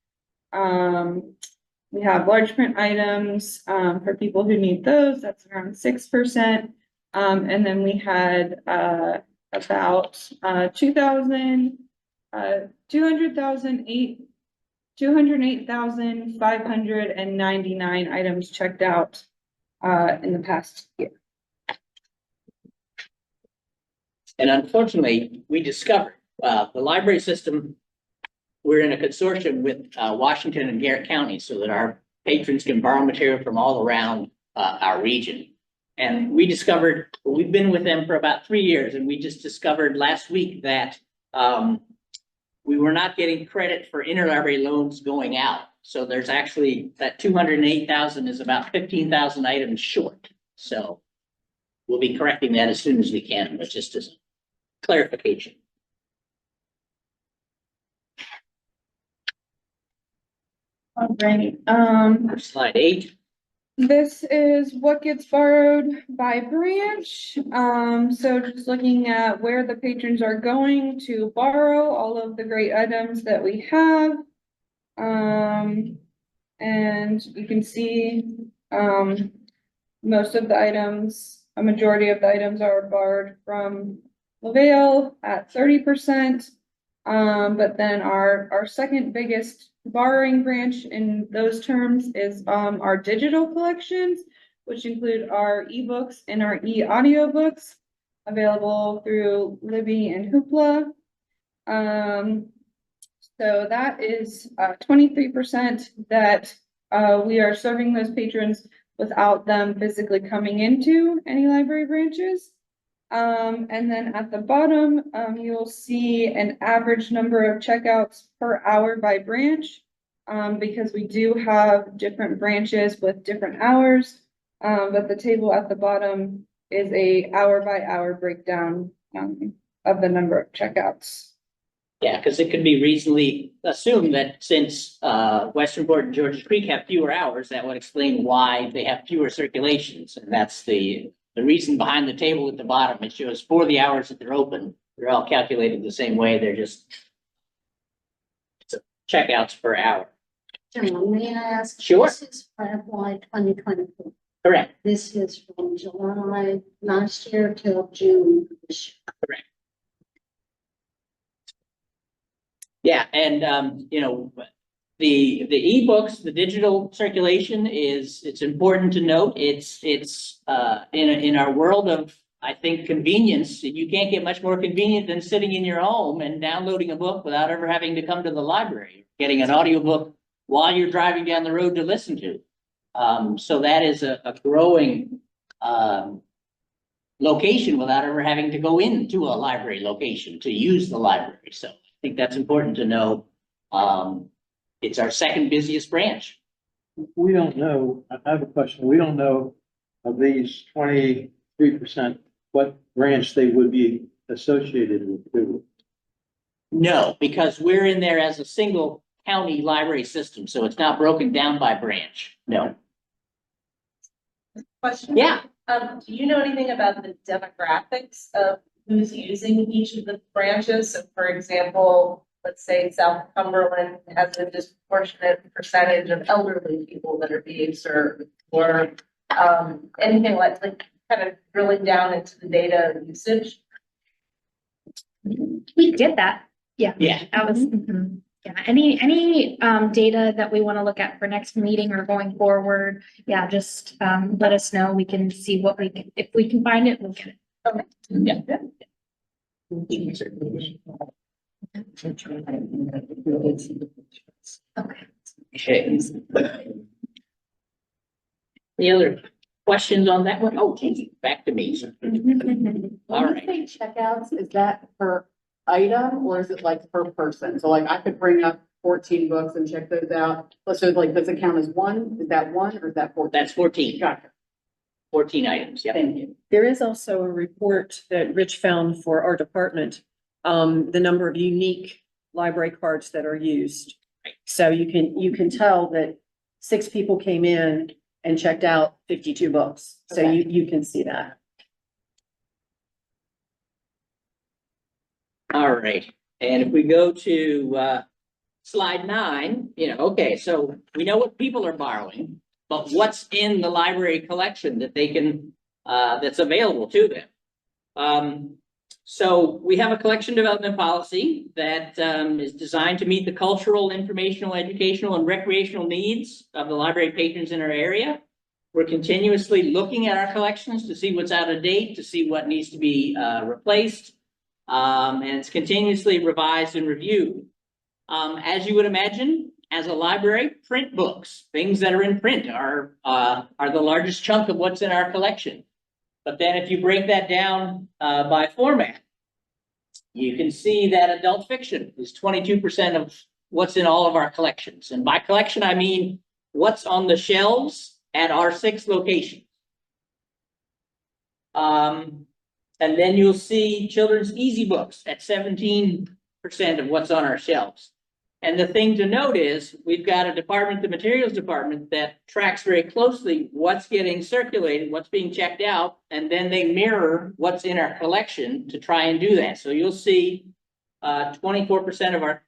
We have large print items, for people who need those, that's around 6%. And then we had, about, 208,599 items checked out, in the past year. And unfortunately, we discovered, the library system, we're in a consortium with, Washington and Garrett County so that our patrons can borrow material from all around, our region. And we discovered, we've been with them for about 3 years, and we just discovered last week that, we were not getting credit for interlibrary loans going out. So there's actually, that 208,000 is about 15,000 items short. So we'll be correcting that as soon as we can, but just as clarification. All right, Slide 8. this is what gets borrowed by branch. So just looking at where the patrons are going to borrow all of the great items that we have. And you can see, most of the items, a majority of the items are borrowed from LaVale at 30%. But then our second biggest borrowing branch in those terms is our digital collections, which include our ebooks and our e-audiobooks available through Libby and Hoopla. So that is 23% that we are serving those patrons without them physically coming into any library branches. And then at the bottom, you'll see an average number of checkouts per hour by branch, because we do have different branches with different hours. But the table at the bottom is a hour by hour breakdown of the number of checkouts. Yeah, because it could be reasonably assumed that since Westernport and Georges Creek have fewer hours, that would explain why they have fewer circulations. And that's the reason behind the table at the bottom. It shows for the hours that they're open, they're all calculated the same way. They're just checkouts per hour. John, may I ask? Sure. This is for FY 2024. Correct. This is from July last year till June this year. Correct. Yeah, and you know, the ebooks, the digital circulation it's important to note, it's in our world of, I think, convenience, you can't get much more convenient than sitting in your home and downloading a book without ever having to come to the library, getting an audiobook while you're driving down the road to listen to. So that is a growing location without ever having to go into a library location to use the library. So I think that's important to know. It's our second busiest branch. We don't know, I have a question, we don't know of these 23%, what branch they would be associated with. No, because we're in there as a single county library system, so it's not broken down by branch. No. Question? Yeah. Do you know anything about the demographics of who's using each of the branches? So for example, let's say South Cumberland has a disproportionate percentage of elderly people that are being served, or Anything like kind of drilling down into the data usage? We did that. Yeah. Yeah. That was, yeah, any data that we want to look at for next meeting or going forward, yeah, just let us know. We can see what we can, if we can find it, we'll get it. Okay. Yeah. Okay. Any other questions on that one? Oh, geez, back to me. All right. When you say checkouts, is that per item or is it like per person? So like I could bring up 14 books and check those out. So like, does it count as one? Is that one or is that 14? That's 14. Gotcha. 14 items, yeah. Thank you. There is also a report that Rich found for our department, the number of unique library cards that are used. So you can tell that 6 people came in and checked out 52 books. So Okay. you can see that. All right, and if we go to slide 9, okay, so we know what people are borrowing, but what's in the library collection that they can, that's available to them? So we have a collection development policy that is designed to meet the cultural, informational, educational, and recreational needs of the library patrons in our area. We're continuously looking at our collections to see what's out of date, to see what needs to be replaced. And it's continuously revised and reviewed. As you would imagine, as a library, print books, things that are in print are the largest chunk of what's in our collection. But then if you break that down by format, you can see that adult fiction is 22% of what's in all of our collections. And by collection, I mean what's on the shelves at our 6 locations. And then you'll see children's easy books at 17% of what's on our shelves. And the thing to note is we've got a department, the materials department, that tracks very closely what's getting circulated, what's being checked out, and then they mirror what's in our collection to try and do that. So you'll see 24% of our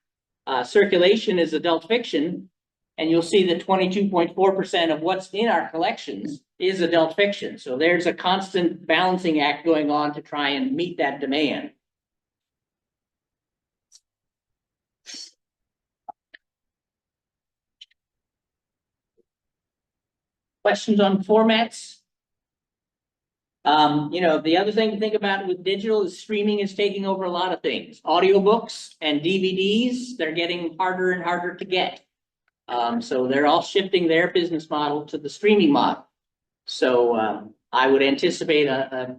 circulation is adult fiction, and you'll see that 22.4% of what's in our collections is adult fiction. So there's a constant balancing act going on to try and meet that demand. Questions on formats? The other thing to think about with digital is streaming is taking over a lot of things. Audiobooks and DVDs, they're getting harder and harder to get. So they're all shifting their business model to the streaming model. So I would anticipate a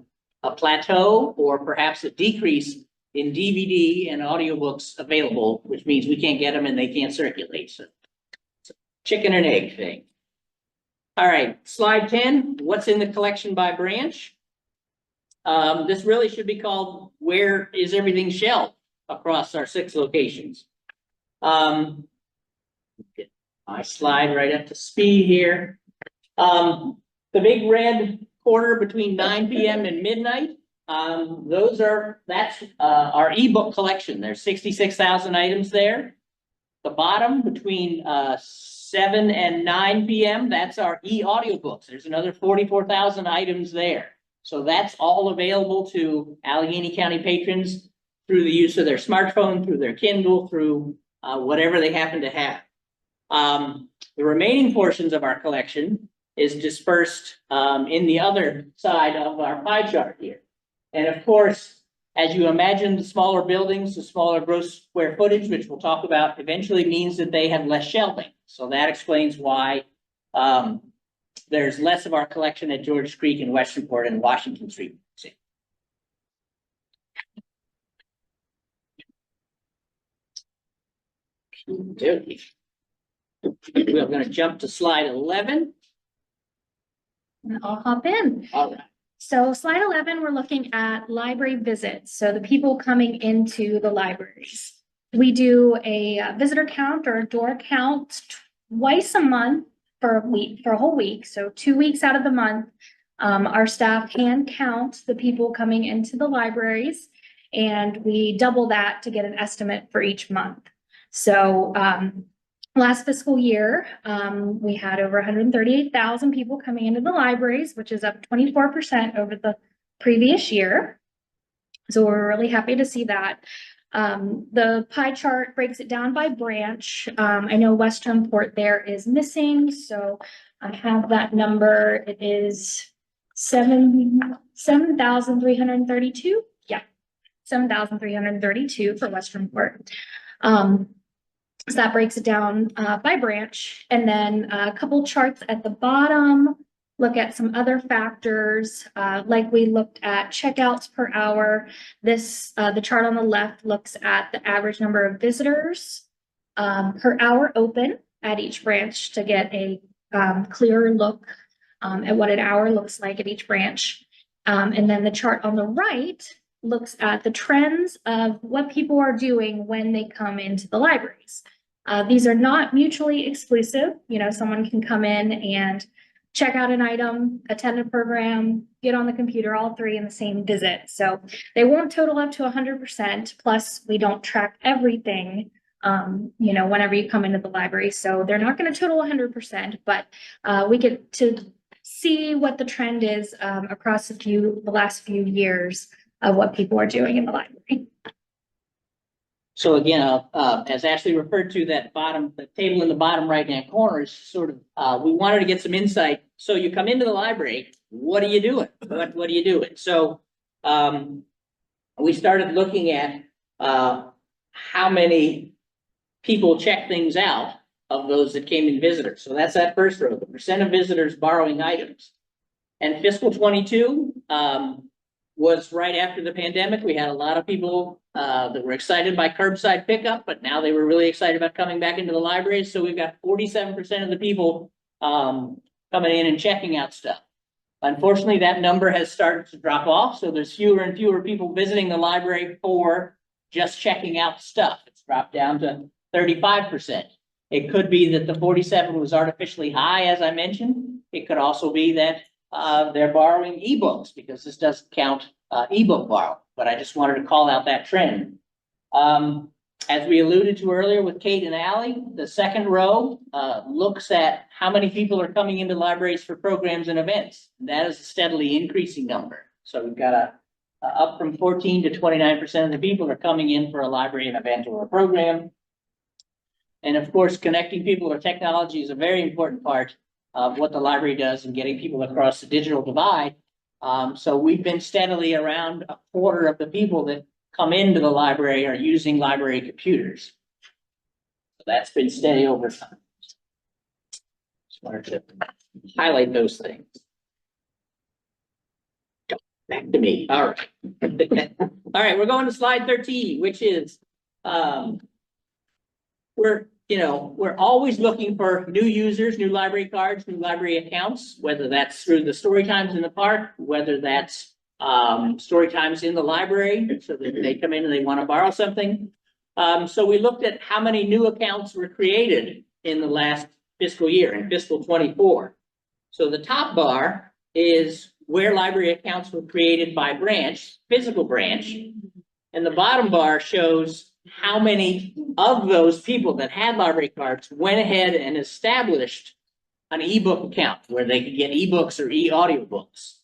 plateau or perhaps a decrease in DVD and audiobooks available, which means we can't get them and they can't circulate. So it's a chicken and egg thing. All right, slide 10, what's in the collection by branch? This really should be called, where is everything shelved across our 6 locations? Get my slide right up to speed here. The big red quarter between 9 p.m. and midnight, that's our ebook collection. There's 66,000 items there. The bottom between 7 and 9 p.m., that's our e-audiobooks. There's another 44,000 items there. So that's all available to Allegheny County patrons through the use of their smartphone, through their Kindle, through whatever they happen to have. The remaining portions of our collection is dispersed in the other side of our pie chart here. And of course, as you imagine, the smaller buildings, the smaller gross square footage, which we'll talk about eventually, means that they have less shelving. So that explains why there's less of our collection at George Creek and Westernport and Washington Street. We're going to jump to slide 11. And I'll hop in. All right. So slide 11, we're looking at library visits. So the people coming into the libraries. We do a visitor count or a door count twice a month for a whole week. So 2 weeks out of the month, our staff hand count the people coming into the libraries, and we double that to get an estimate for each month. So last fiscal year, we had over 138,000 people coming into the libraries, which is up 24% over the previous year. So we're really happy to see that. The pie chart breaks it down by branch. I know Western Port there is missing, so I have that number. It is 7,332. Yeah, 7,332 for Western Port. So that breaks it down by branch. And then a couple charts at the bottom look at some other factors, like we looked at checkouts per hour. The chart on the left looks at the average number of visitors per hour open at each branch to get a clearer look at what an hour looks like at each branch. And then the chart on the right looks at the trends of what people are doing when they come into the libraries. These are not mutually exclusive. You know, someone can come in and check out an item, attend a program, get on the computer, all three in the same visit. So they won't total up to 100%. Plus, we don't track everything, you know, whenever you come into the library. So they're not going to total 100%, but we get to see what the trend is across the last few years of what people are doing in the library. So again, as Ashley referred to, the table in the bottom right-hand corner is sort of, we wanted to get some insight. So you come into the library, what are you doing? What are you doing? So, we started looking at, how many people check things out of those that came in visitors. So that's that first row, the percent of visitors borrowing items. And fiscal 22, was right after the pandemic. We had a lot of people that were excited by curbside pickup, but now they were really excited about coming back into the library. So we've got 47% of the people coming in and checking out stuff. Unfortunately, that number has started to drop off. So there's fewer and fewer people visiting the library for just checking out stuff. It's dropped down to 35%. It could be that the 47 was artificially high, as I mentioned. It could also be that they're borrowing ebooks, because this doesn't count ebook borrow, but I just wanted to call out that trend. As we alluded to earlier with Kate and Allie, the second row looks at how many people are coming into libraries for programs and events. That is a steadily increasing number. So we've got up from 14 to 29% of the people are coming in for a library, an event, or a program. And of course, connecting people to technology is a very important part of what the library does in getting people across the digital divide. So we've been steadily around a quarter of the people that come into the library are using library computers. So that's been steady over time. Just wanted to highlight those things. Back to me. All right. All right, we're going to slide 13, which is we're always looking for new users, new library cards, new library accounts, whether that's through the story times in the park, whether that's story times in the library, so that they come in and they want to borrow something. So we looked at how many new accounts were created in the last fiscal year, in fiscal 24. So the top bar is where library accounts were created by branch, physical branch, and the bottom bar shows how many of those people that had library cards went ahead and established an ebook account where they could get ebooks or e-audiobooks.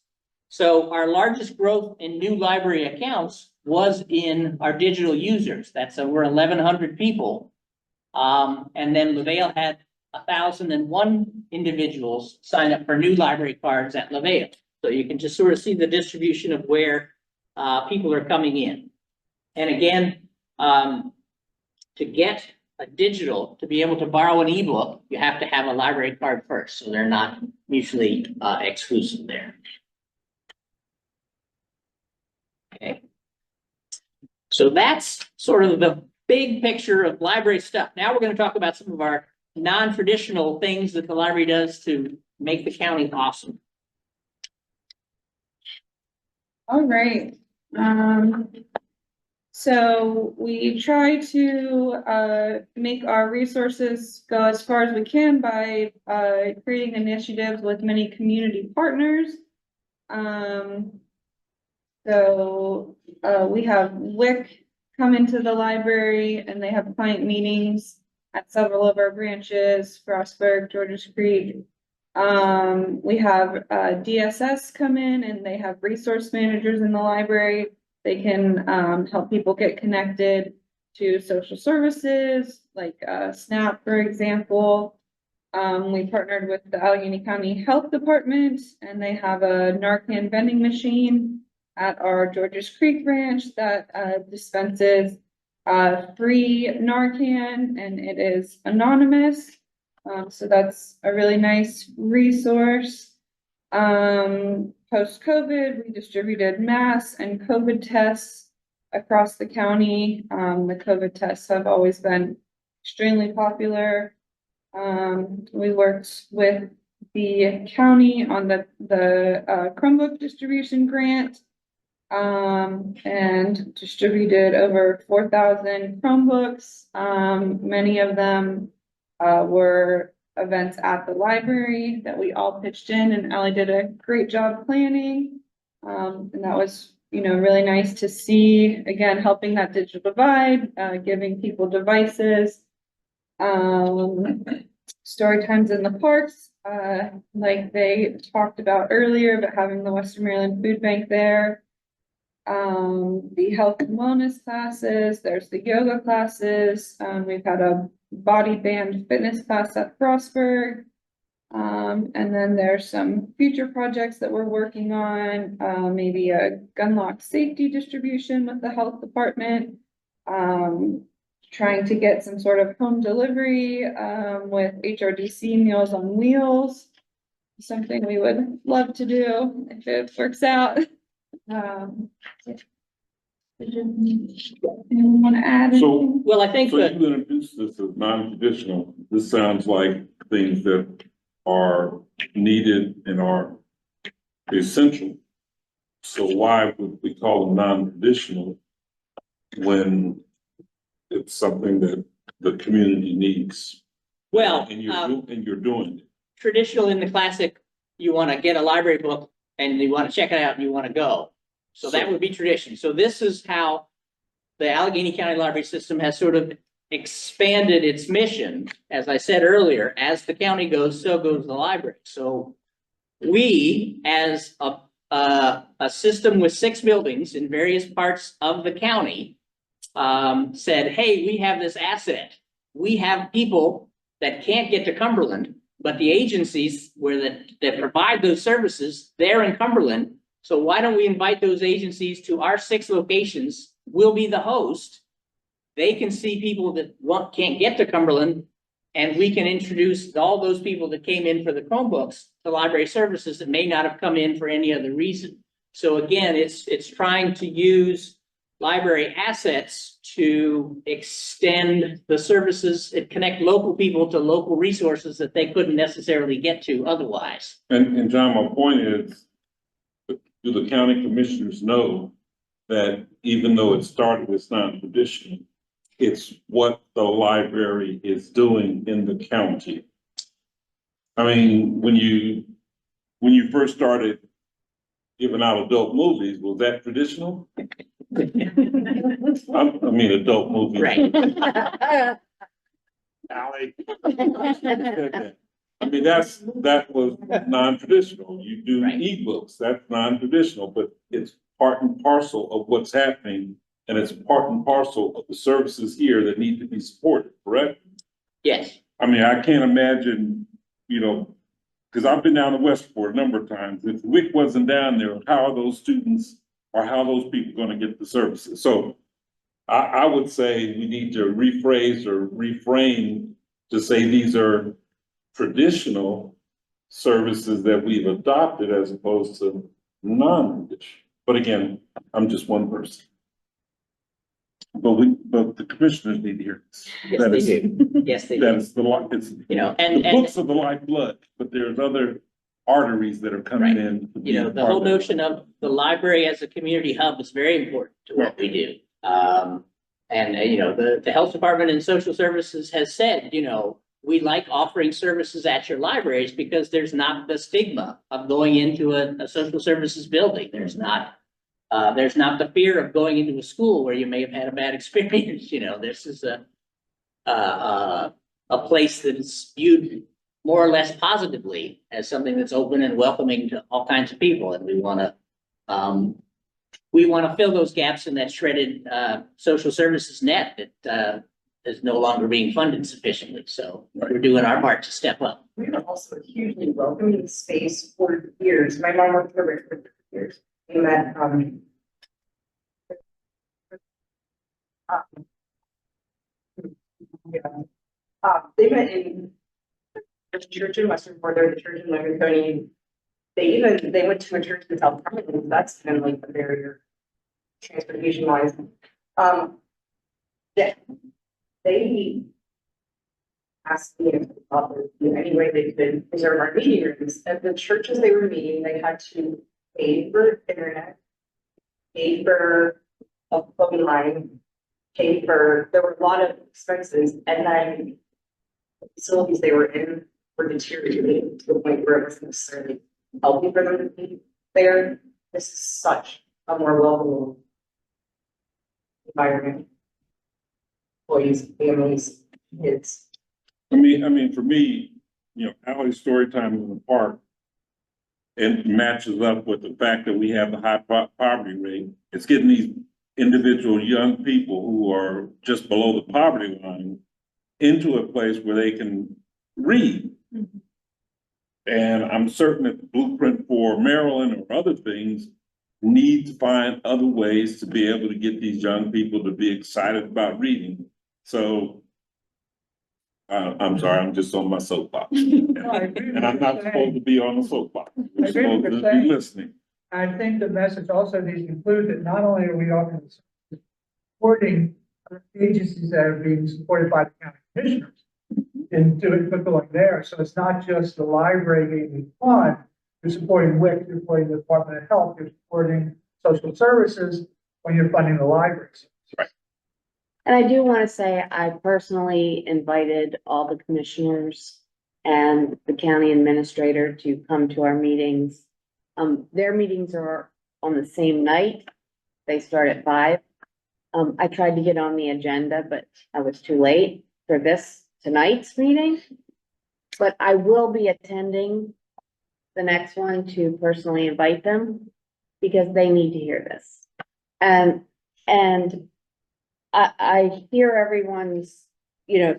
So our largest growth in new library accounts was in our digital users. That's over 1,100 people. And then LaVale had 1,001 individuals sign up for new library cards at LaVale. So you can just sort of see the distribution of where people are coming in. And again, to get a digital, to be able to borrow an ebook, you have to have a library card first. So they're not mutually exclusive there. Okay. So that's sort of the big picture of library stuff. Now we're going to talk about some of our non-traditional things that the library does to make the county awesome. All right. So we try to make our resources go as far as we can by creating initiatives with many community partners. So we have WIC come into the library and they have client meetings at several of our branches, Frostburg, Georges Creek. We have DSS come in and they have resource managers in the library. They can help people get connected to social services, like SNAP, for example. We partnered with the Allegheny County Health Department and they have a Narcan vending machine at our Georges Creek branch that dispenses free Narcan, and it is anonymous. So that's a really nice resource. Post-COVID, we distributed masks and COVID tests across the county. The COVID tests have always been extremely popular. We worked with the county on the Chromebook distribution grant. And distributed over 4,000 Chromebooks. Many of them were events at the library that we all pitched in, and Ally did a great job planning. And that was, really nice to see, again, helping that digital divide, giving people devices. Story times in the parks, like they talked about earlier, but having the Western Maryland Food Bank there. The health and wellness classes, there's the yoga classes, we've had a body band fitness class at Frostburg. And then there's some future projects that we're working on, maybe a gun lock safety distribution with the health department. Trying to get some sort of home delivery, with HRDC Meals on Wheels. Something we would love to do if it works out. Anyone want to add So- anything? Well, I think So that, you introduced this as non-traditional. This sounds like things that are needed and are essential. So why would we call them non-traditional when it's something that the community needs? well, And you're doing it. traditional in the classic, you want to get a library book and you want to check it out and you want to go. So that would be tradition. So this is how the Allegheny County Library System has sort of expanded its mission. As I said earlier, as the county goes, so goes the library. So we, as a system with 6 buildings in various parts of the county, said, hey, we have this asset. We have people that can't get to Cumberland, but the agencies that provide those services, they're in Cumberland. So why don't we invite those agencies to our 6 locations? We'll be the host. They can see people that can't get to Cumberland, and we can introduce all those people that came in for the Chromebooks to library services that may not have come in for any other reason. So again, it's trying to use library assets to extend the services and connect local people to local resources that they couldn't necessarily get to otherwise. And John, my point is, do the county commissioners know that even though it started as non-traditional, it's what the library is doing in the county? I mean, when you first started giving out adult movies, was that traditional? I mean, adult movies. Right. Allie. I mean, that was non-traditional. You do Right. ebooks, that's non-traditional, but it's part and parcel of what's happening. And it's part and parcel of the services here that need to be supported, correct? Yes. I mean, I can't imagine, because I've been down to Westport a number of times. If WIC wasn't down there, how are those students or how are those people going to get the services? So I would say we need to rephrase or reframe to say these are traditional services that we've adopted as opposed to non-traditional. But again, I'm just one person. But the commissioners need to hear this. Yes, That they is- do. Yes, they That do. is it's, And the books are the lifeblood, but there's other arteries that are coming Right. in. to be a the part whole of it. notion of the library as a community hub is very important to what we do. The health department and social services has said, we like offering services at your libraries because there's not the stigma of going into a social services building. There's not the fear of going into a school where you may have had a bad experience. This is a place that is viewed more or less positively as something that's open and welcoming to all kinds of people, and we want to fill those gaps in that shredded social services net that is no longer being funded sufficiently. So we're doing our part to step up. We are also a hugely welcoming space for years. My mom worked for 30 years. And that, they met in the church in Western Florida, the church in Lincoln County. They went to a church in South Carolina. That's kind of like the barrier, transportation wise. Yeah, they asked me if in any way they could preserve our meeting rooms. At the churches they were meeting, they had to pay for internet, pay for a phone line, there were a lot of expenses, and then the facilities they were in were deteriorating to the point where it wasn't necessarily healthy for them to be there. This is such a more welcoming environment. Employees, families, kids. I mean, for me, you know, Allie's story time in the park, it matches up with the fact that we have the high poverty rate. It's getting these individual young people who are just below the poverty line into a place where they can read. Mm-hmm. And I'm certain that the blueprint for Maryland or other things need to find other ways to be able to get these young people to be excited about reading. So I'm sorry, I'm just on my soapbox. And I'm not supposed to be on the soapbox. We're supposed to be listening. I think the message also needs to include that not only are we offering supporting agencies that are being supported by the county commissioners in doing like there. So it's not just the library getting fund. You're supporting WIC, you're supporting the Department of Health, you're supporting social services when you're funding the libraries. Right. And I do want to say, I personally invited all the commissioners and the county administrator to come to our meetings. Their meetings are on the same night. They start at 5. I tried to get on the agenda, but I was too late for tonight's meeting. But I will be attending the next one to personally invite them because they need to hear this. And I hear everyone's,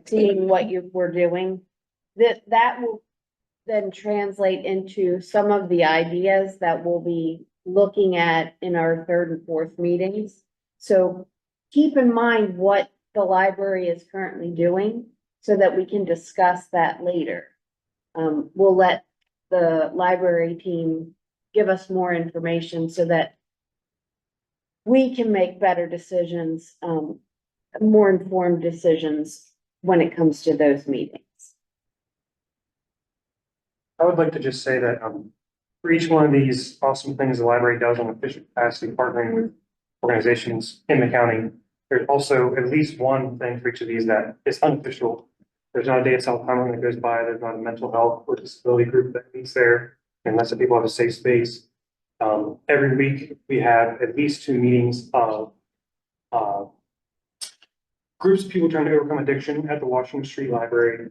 seeing what we're doing. That will then translate into some of the ideas that we'll be looking at in our 3rd and 4th meetings. So keep in mind what the library is currently doing so that we can discuss that later. We'll let the library team give us more information so that we can make better decisions, more informed decisions when it comes to those meetings. I would like to just say that for each one of these awesome things the library does on official capacity, partnering with organizations in the county, there's also at least one thing for each of these that is unofficial. There's not a day at South Carolina that goes by. There's not a mental health or disability group that meets there, unless the people have a safe space. Every week we have at least 2 meetings of groups of people trying to overcome addiction at the Washington Street Library.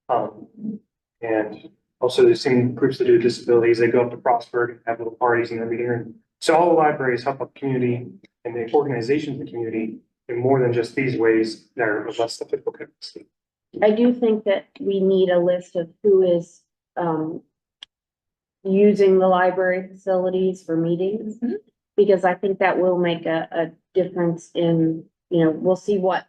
And also there's some groups that do disabilities. They go up to Frostburg and have little parties in their meeting room. So all the libraries help the community and the organizations in the community in more than just these ways that are of less official capacity. I do think that we need a list of who is using the library facilities for meetings, because I think that will make a difference in, we'll see what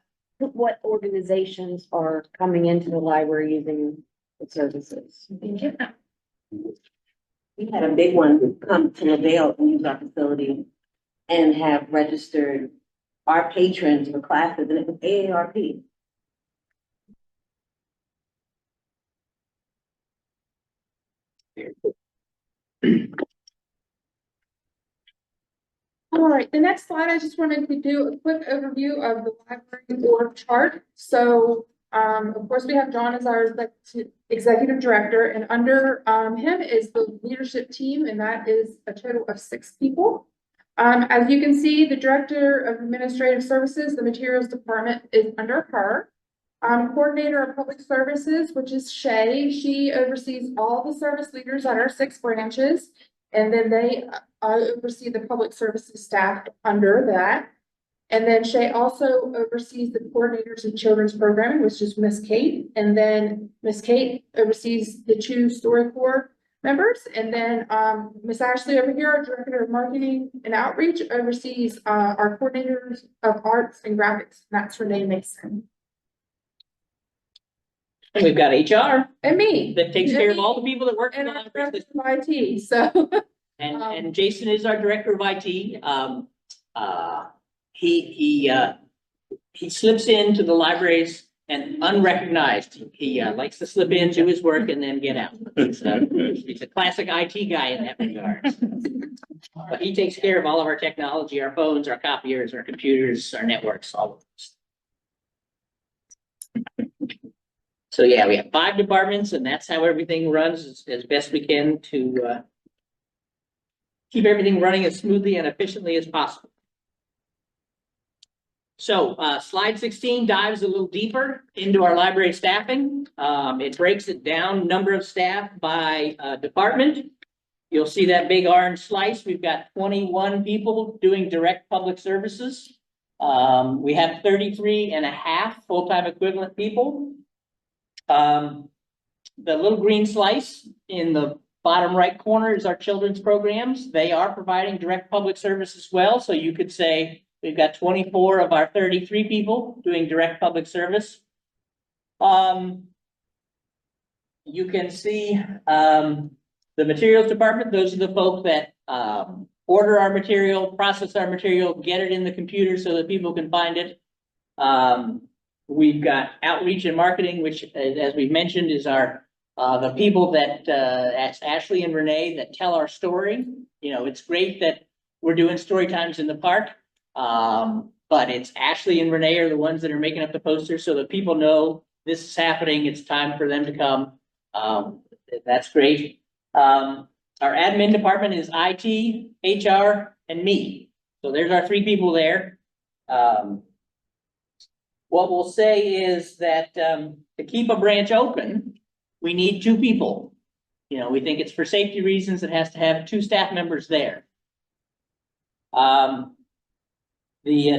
organizations are coming into the library using the services. We had a big one come to Lavelle and use our facility and have registered our patrons for classes, and it was AARP. All right, the next slide, I just wanted to do a quick overview of the library org chart. So, of course, we have John as our executive director, and under him is the leadership team, and that is a total of 6 people. As you can see, the director of administrative services, the materials department is under her. Coordinator of Public Services, which is Shay. She oversees all the service leaders at our 6 branches. And then they oversee the public services staff under that. And then Shay also oversees the coordinators of children's programming, which is Miss Kate. And then Miss Kate oversees the 2 StoryCorps members. And then Miss Ashley over here, our Director of Marketing and Outreach, oversees our coordinators of arts and graphics. That's Renee Mason. And we've got HR And me. that takes care of all the people that work in And the our library Director system. of IT, so. And Jason is our Director of IT. He slips into the libraries and unrecognized. He likes to slip in, do his work, and then get out. He's a classic IT guy in that regard. But he takes care of all of our technology, our phones, our copiers, our computers, our networks, all of this. So yeah, we have 5 departments, and that's how everything runs as best we can to keep everything running as smoothly and efficiently as possible. So slide 16 dives a little deeper into our library staffing. It breaks it down, number of staff by department. You'll see that big orange slice. We've got 21 people doing direct public services. We have 33 and a half full-time equivalent people. The little green slice in the bottom right corner is our children's programs. They are providing direct public service as well. So you could say we've got 24 of our 33 people doing direct public service. You can see the materials department. Those are the folks that order our material, process our material, get it in the computer so that people can find it. We've got outreach and marketing, which, as we've mentioned, is our the people that that's Ashley and Renee that tell our story. You know, it's great that we're doing story times in the park, but it's Ashley and Renee are the ones that are making up the posters so that people know this is happening. It's time for them to come. That's great. Our admin department is IT, HR, and me. So there's our 3 people there. What we'll say is that to keep a branch open, we need 2 people. You know, we think it's for safety reasons. It has to have 2 staff members there. The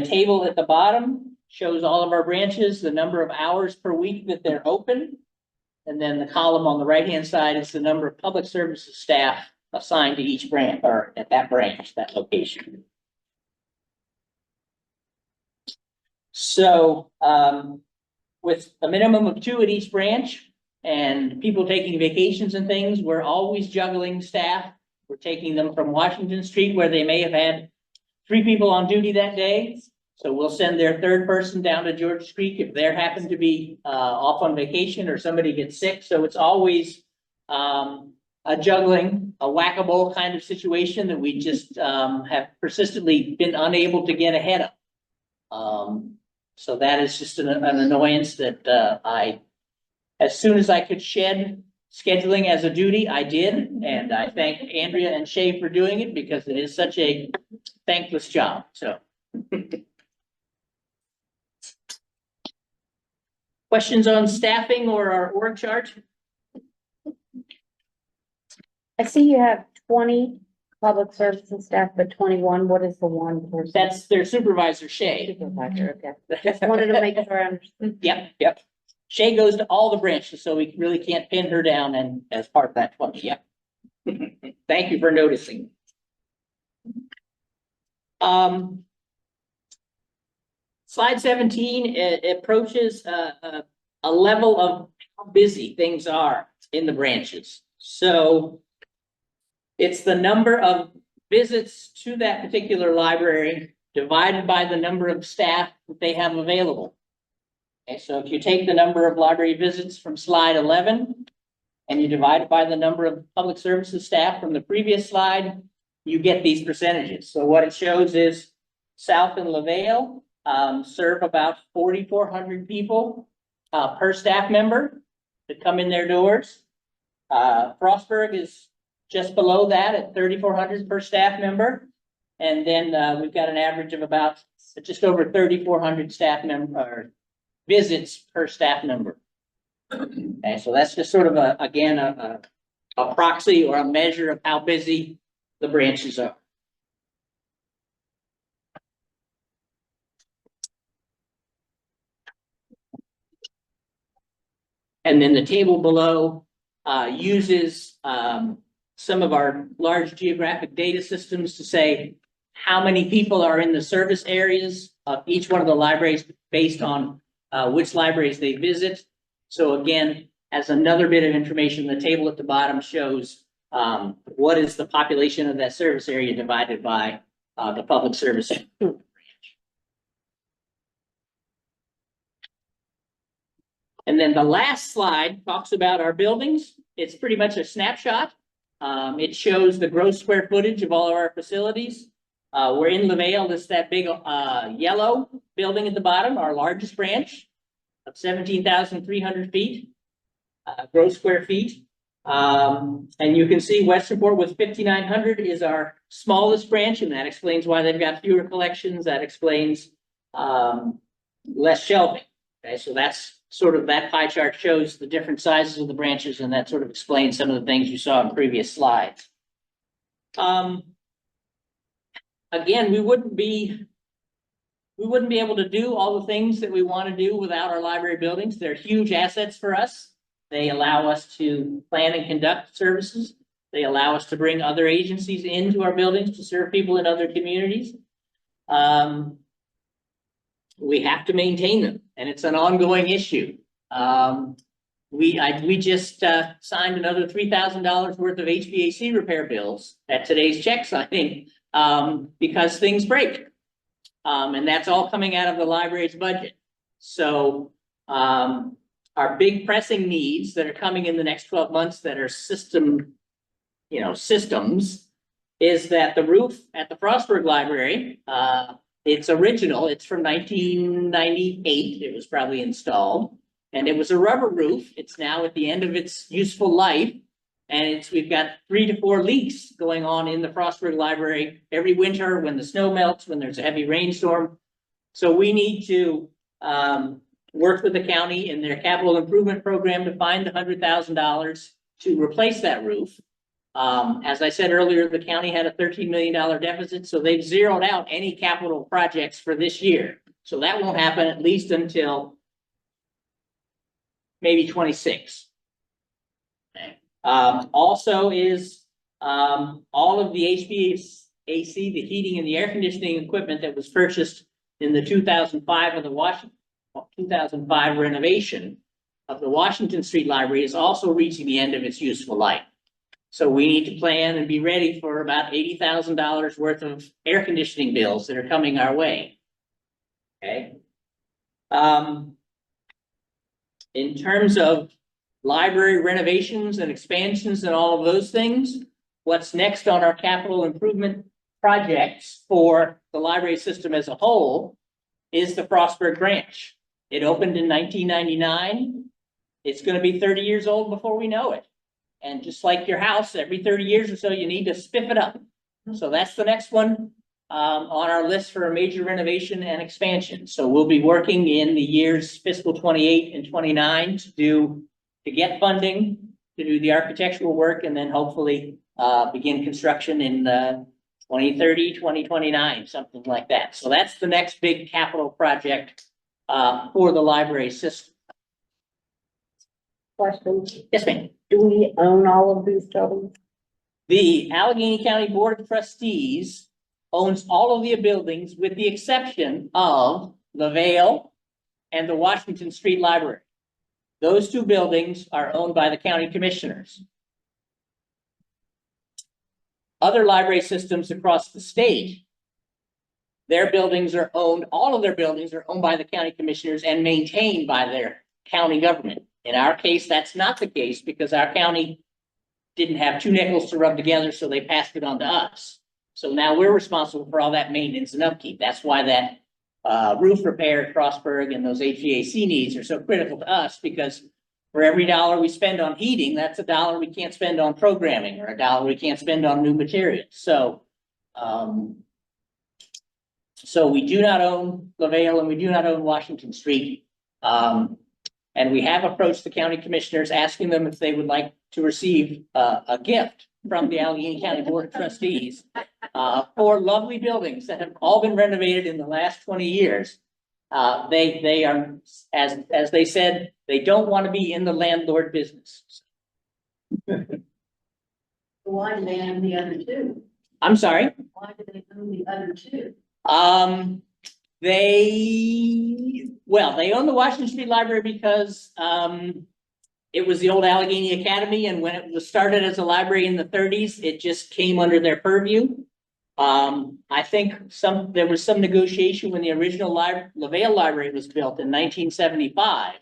table at the bottom shows all of our branches, the number of hours per week that they're open. And then the column on the right-hand side is the number of public services staff assigned to each branch or at that branch, that location. So with a minimum of 2 at each branch and people taking vacations and things, we're always juggling staff. We're taking them from Washington Street where they may have had 3 people on duty that day. So we'll send their 3rd person down to George Creek if they happen to be off on vacation or somebody gets sick. So it's always a juggling, a whack-a-mole kind of situation that we just have persistently been unable to get ahead of. So that is just an annoyance that as soon as I could shed scheduling as a duty, I did. And I thank Andrea and Shay for doing it because it is such a thankless job, so. Questions on staffing or our org chart? I see you have 20 public services staff, but 21, what is the 1 person? That's their supervisor, Shay. Supervisor, okay. Just wanted to make sure I understood. Yep. Shay goes to all the branches, so we really can't pin her down and as part of that 20, yep. Thank you for noticing. Slide 17, it approaches a level of how busy things are in the branches. So it's the number of visits to that particular library divided by the number of staff that they have available. Okay, so if you take the number of library visits from slide 11 and you divide it by the number of public services staff from the previous slide, you get these percentages. So what it shows is South and LaVale serve about 4,400 people per staff member that come in their doors. Frostburg is just below that at 3,400 per staff member. And then we've got an average of about just over 3,400 staff member, visits per staff member. Okay, so that's just sort of a proxy or a measure of how busy the branches are. And then the table below uses some of our large geographic data systems to say how many people are in the service areas of each one of the libraries based on which libraries they visit. So again, as another bit of information, the table at the bottom shows what is the population of that service area divided by the public service. And then the last slide talks about our buildings. It's pretty much a snapshot. It shows the gross square footage of all of our facilities. We're in LaVale. It's that big yellow building at the bottom, our largest branch of 17,300 feet, gross square feet. And you can see Westernport with 5,900 is our smallest branch, and that explains why they've got fewer collections. That explains less shelving. Okay, so that's sort of, that pie chart shows the different sizes of the branches, and that sort of explains some of the things you saw in previous slides. Again, we wouldn't be able to do all the things that we want to do without our library buildings. They're huge assets for us. They allow us to plan and conduct services. They allow us to bring other agencies into our buildings to serve people in other communities. We have to maintain them, and it's an ongoing issue. We just signed another $3,000 worth of HVAC repair bills at today's check signing because things break. And that's all coming out of the library's budget. So our big pressing needs that are coming in the next 12 months that are systems, is that the roof at the Frostburg Library, it's original. It's from 1998. It was probably installed, and it was a rubber roof. It's now at the end of its useful life, and we've got 3 to 4 leaks going on in the Frostburg Library every winter when the snow melts, when there's a heavy rainstorm. So we need to work with the county in their capital improvement program to find the $100,000 to replace that roof. As I said earlier, the county had a $13 million deficit, so they've zeroed out any capital projects for this year. So that won't happen at least until maybe 26. Also is all of the HVAC, the heating and the air conditioning equipment that was purchased in the 2005 renovation of the Washington Street Library is also reaching the end of its useful life. So we need to plan and be ready for about $80,000 worth of air conditioning bills that are coming our way. Okay. In terms of library renovations and expansions and all of those things, what's next on our capital improvement projects for the library system as a whole is the Frostburg branch. It opened in 1999. It's going to be 30 years old before we know it. And just like your house, every 30 years or so, you need to spiff it up. So that's the next one on our list for a major renovation and expansion. So we'll be working in the years fiscal 28 and 29 to get funding, to do the architectural work, and then hopefully begin construction in 2030, 2029, something like that. So that's the next big capital project for the library system. Question. Yes, ma'am. Do we own all of these buildings? The Allegheny County Board of Trustees owns all of the buildings with the exception of LaVale and the Washington Street Library. Those 2 buildings are owned by the county commissioners. Other library systems across the state, their buildings are owned, all of their buildings are owned by the county commissioners and maintained by their county government. In our case, that's not the case because our county didn't have 2 nickels to rub together, so they passed it on to us. So now we're responsible for all that maintenance and upkeep. That's why that roof repair at Frostburg and those HVAC needs are so critical to us, because for every $1 we spend on heating, that's $1 we can't spend on programming, or $1 we can't spend on new materials. So, so we do not own LaVale and we do not own Washington Street. And we have approached the county commissioners, asking them if they would like to receive a gift from the Allegheny County Board of Trustees for lovely buildings that have all been renovated in the last 20 years. They are, as they said, they don't want to be in the landlord business. Why do they own the other two? I'm sorry. Why do they own the other two? They own the Washington Street Library because, it was the old Allegheny Academy, and when it was started as a library in the 30s, it just came under their purview. I think there was some negotiation when the original LaVale Library was built in 1975.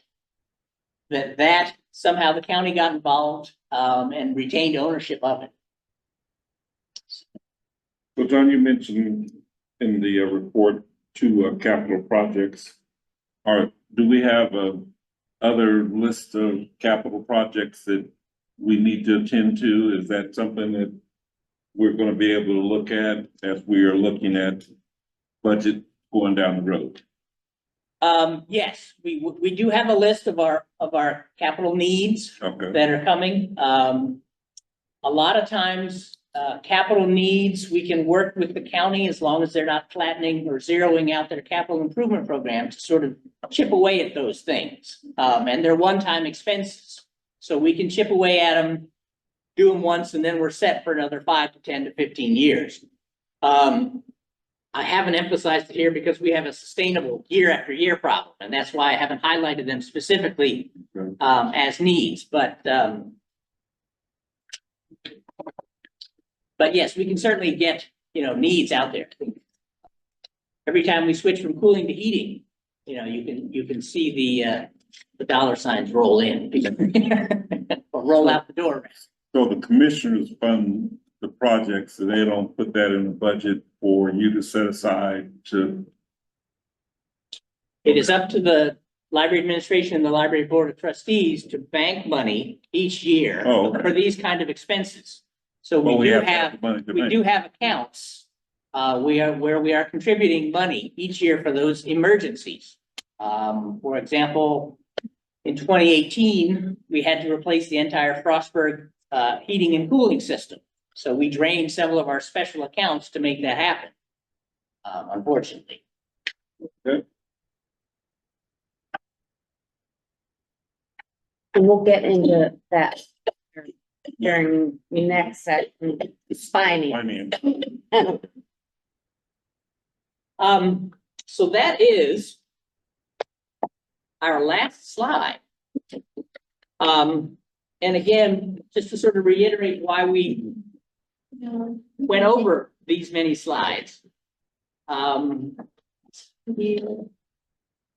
That somehow the county got involved, and retained ownership of it. So John, you mentioned in the report two capital projects. Do we have a other list of capital projects that we need to attend to? Is that something that we're going to be able to look at as we are looking at budget going down the road? Yes, we do have a list of our capital needs that are coming. A lot of times, capital needs, we can work with the county as long as they're not flattening or zeroing out their capital improvement program to sort of chip away at those things. And they're one-time expenses. So we can chip away at them, do them once, and then we're set for another 5 to 10 to 15 years. I haven't emphasized it here because we have a sustainable year after year problem, and that's why I haven't highlighted them specifically as needs. But yes, we can certainly get, needs out there. Every time we switch from cooling to heating, you can see the dollar signs roll in or roll out the door. So the commissioners fund the projects, so they don't put that in the budget for you to set aside to. It is up to the library administration and the library board of trustees to bank money each year for these kind of expenses. So we do have accounts where we are contributing money each year for those emergencies. For example, in 2018, we had to replace the entire Frostburg heating and cooling system. So we drained several of our special accounts to make that happen, unfortunately. Okay. And we'll get into that during next section, finance. So that is our last slide. And again, just to sort of reiterate why we went over these many slides,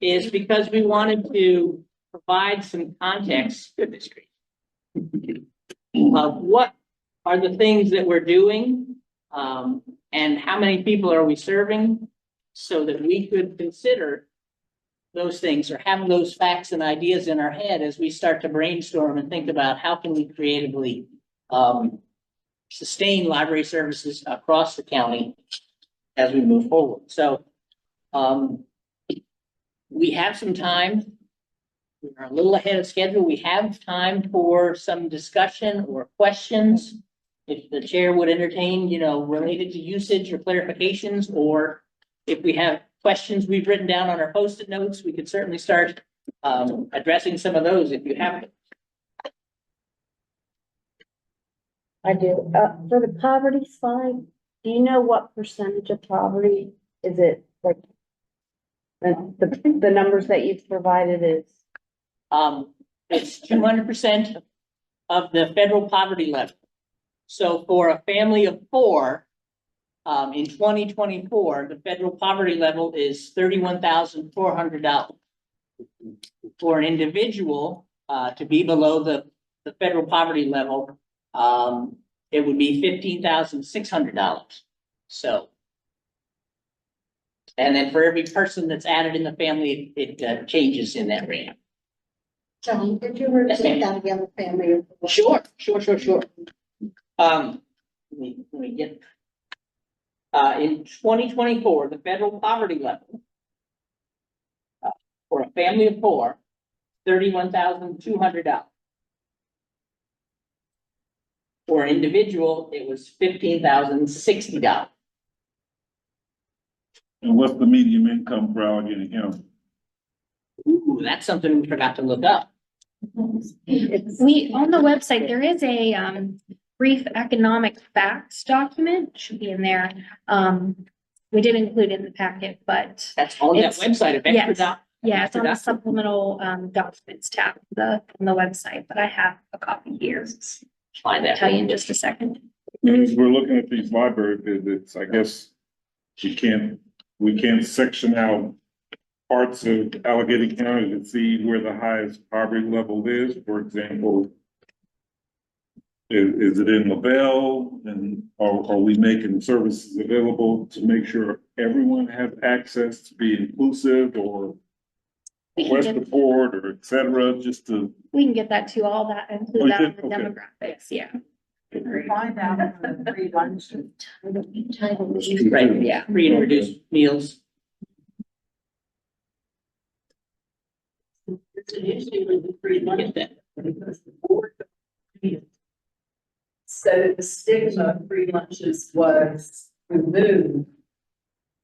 is because we wanted to provide some context of what are the things that we're doing, and how many people are we serving, so that we could consider those things or have those facts and ideas in our head as we start to brainstorm and think about how can we creatively sustain library services across the county as we move forward. So we have some time. We're a little ahead of schedule. We have time for some discussion or questions. If the chair would entertain, related to usage or clarifications, or if we have questions we've written down on our Post-it notes, we could certainly start addressing some of those if you have them. I do. For the poverty slide, do you know what percentage of poverty is it? Like the numbers that you've provided is? It's 200% of the federal poverty level. So for a family of 4, in 2024, the federal poverty level is $31,400. For an individual, to be below the federal poverty level, it would be $15,600. So, and then for every person that's added in the family, it changes in that range. John, did you ever take that again, the family? Sure. Let me get. In 2024, the federal poverty level For a family of four, $31,200. For an individual, it was $15,060. And what's the median income for Allegheny County? Ooh, that's something we forgot to look up. We, on the website, there is a brief economic facts document, should be in there. We did include it in the packet, but That's on that It's- website of yes. extra doc. yeah, it's on the extra doc- supplemental documents tab, on the website, but I have a copy here. Find I'll that. tell you in just a second. As we're looking at these library visits, I guess we can't section out parts of Allegheny County to see where the highest poverty level is, for example. Is it in LaBelle, and are we making services available to make sure everyone has access to be inclusive, or We can get, Westport, or et cetera, just to, we can get that to all that, Oh, include you that in did? the Okay. demographics, yeah. Find out the free lunch. Right, Yeah. free and reduced meals. Get that. So the stigma of free lunches was removed.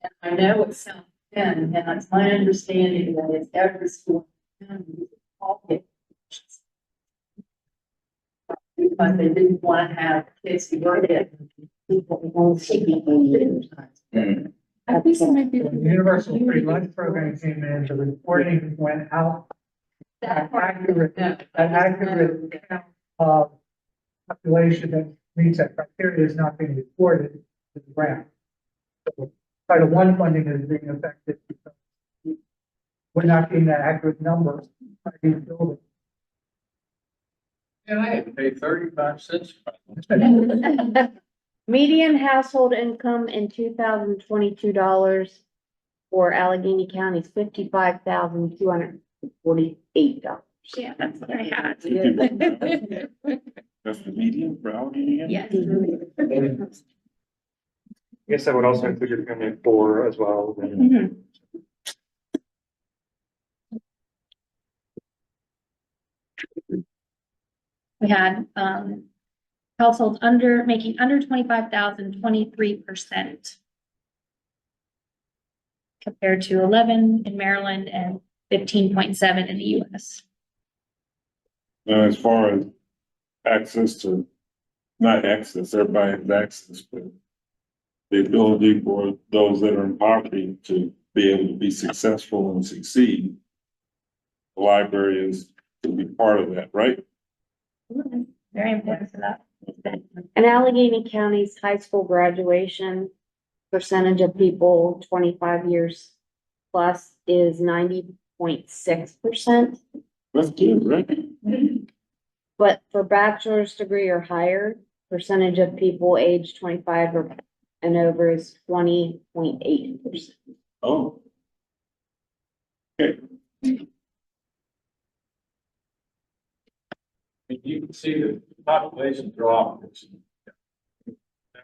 And I know it sounds thin, and it's my understanding that it's every school. All get lunches. Because they didn't want to have kids who weren't getting. I think it might be. When the universal free lunch program came in, the reporting went out. An accurate count of population that meets that criteria is not being reported to the grant. So Title I funding is being affected because we're not getting that accurate number by these buildings. And I had to pay 35 cents. Median household income in 2022 dollars for Allegheny County is $55,248. Yeah, that's what I had. that's the median for Allegheny County? Yes. I guess that would also include your family of four as well. Mhm. We had, households making under 25,000, 23%. Compared to 11 in Maryland and 15.7 in the US. Now, as far as access to, not access, everybody has access, but the ability for those that are in poverty to be able to be successful and succeed. The library is to be part of that, right? Very important for that. And Allegheny County's high school graduation percentage of people 25 years plus is 90.6%. That's good, right? But for bachelor's degree or higher, percentage of people age 25 or and over is 20.8%. Oh. Okay. You can see the population drop.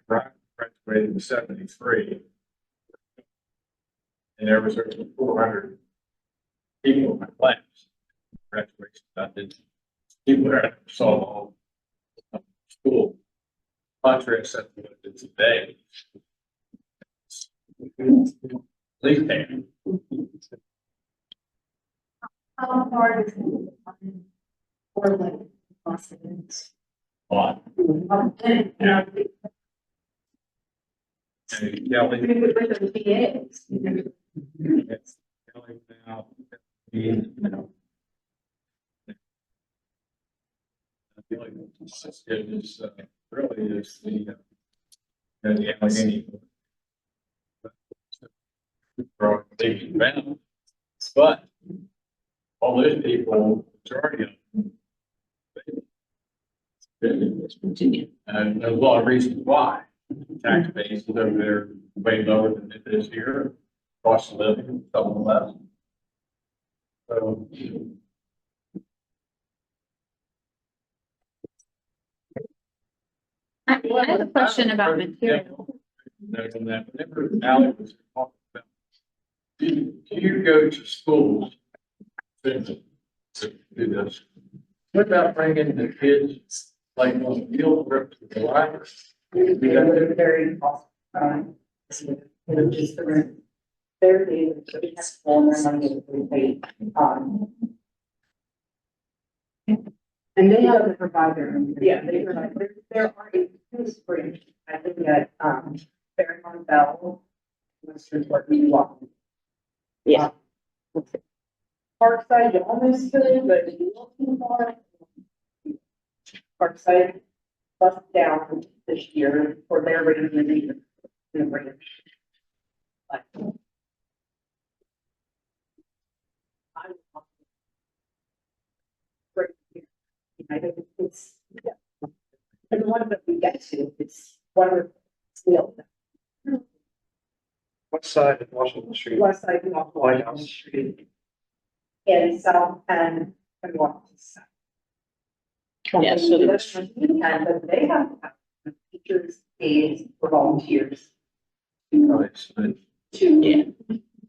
Graduated in 73. And there was over 400 people in my class. Graduation, I did. People that saw the whole school. Contrast that to what it is today. Least ten. How hard is it? Or like, possibilities? What? Yeah. And Kelly. PAs. Yes, Kelly now, you know. I feel like it is, really is the Allegheny. Growing leaps and bounds, but all those people, majority of them. And there's a lot of reasons why. Tax base is over there way lower than it is here, cost of living, something less. So. I have a question about material. Note on that, whenever Alex was talking about, do you go to schools to do this. What about bringing the kids, like on the field trip to the library? They're very awesome. Which is their day, it's all their money is paid. And they have to provide their own. Yeah, they provide, there are two springs, I think that, Fairmont Bell. Western Park, you walk. Yeah. Parkside, you almost could, but if you look too far. Parkside bust down this year for their rating in the range. But I think it's, yeah. And the one that we get to, it's wonderful. Still. What side of Washington Street? West side of Washington Street. And south and Washington. South. Yes, so there's, And but they have teachers, aides, or volunteers. Nice. To,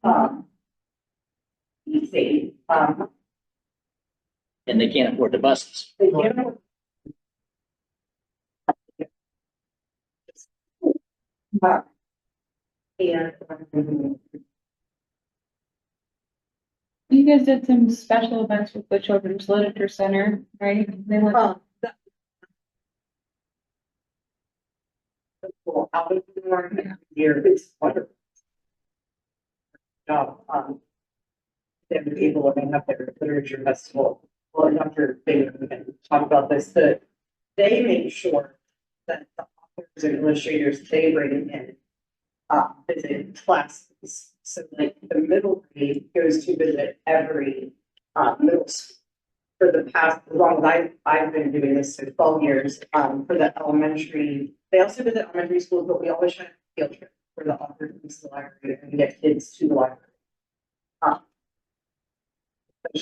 yeah, you see, and they can't afford the buses. they give. And. You guys did some special events with the Children's Literature Center, right? They went. Cool. Out of the door here, it's wonderful. Job, they were able to have their literature festival. Well, Dr. Baker can talk about this, that they make sure that the authors and illustrators they bring in visit classes. So like the middle grade goes to visit every middle school. For the past, as long as I've been doing this, so 12 years, for the elementary, they also visit elementary schools, but we always try to field trip where the author comes to the library and get kids to the library. That's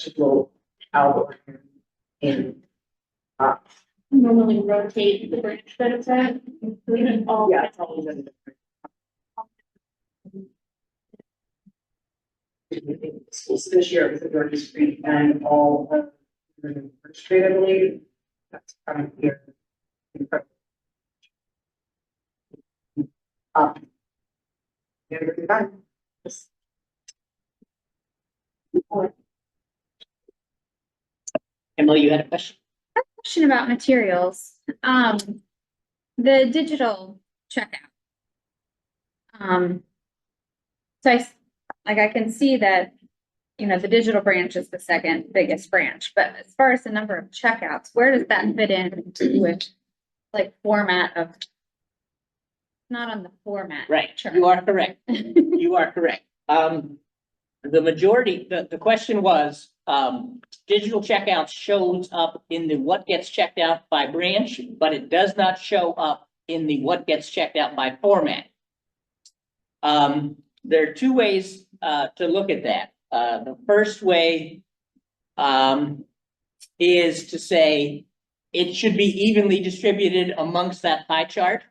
just a little outdoor in, Normally rotate the branch that it's at. We didn't all. yeah, it's always in the schools. This year it was the Georgia Street and all of the First Street, I believe. That's kind of here. Yeah, very fun. Just- Emily, you had a question? Question about materials. The digital checkout. So I can see that, you know, the digital branch is the second biggest branch, but as far as the number of checkouts, where does that fit in with like format of? Not on the format. Right, chart. you are correct. You are correct. The majority, the question was, digital checkouts shows up in the what gets checked out by branch, but it does not show up in the what gets checked out by format. There are two ways, to look at that. The first way, is to say it should be evenly distributed amongst that pie chart.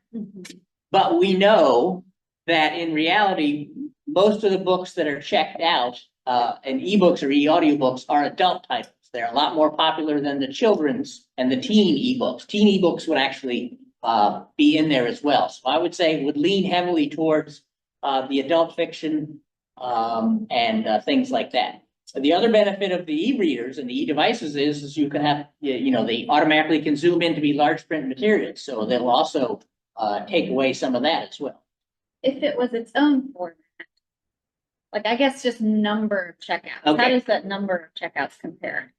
But we know that in reality, most of the books that are checked out, and ebooks or e-audiobooks are adult titles. They're a lot more popular than the children's and the teen ebooks. Teen ebooks would actually be in there as well. So I would say would lean heavily towards the adult fiction and things like that. The other benefit of the e-readers and the e-devices is you can have, you know, they automatically can zoom in to be large print materials. So they'll also take away some of that as well. If it was its own format. Like, I guess just number of checkouts. How Okay. does that number of checkouts compare?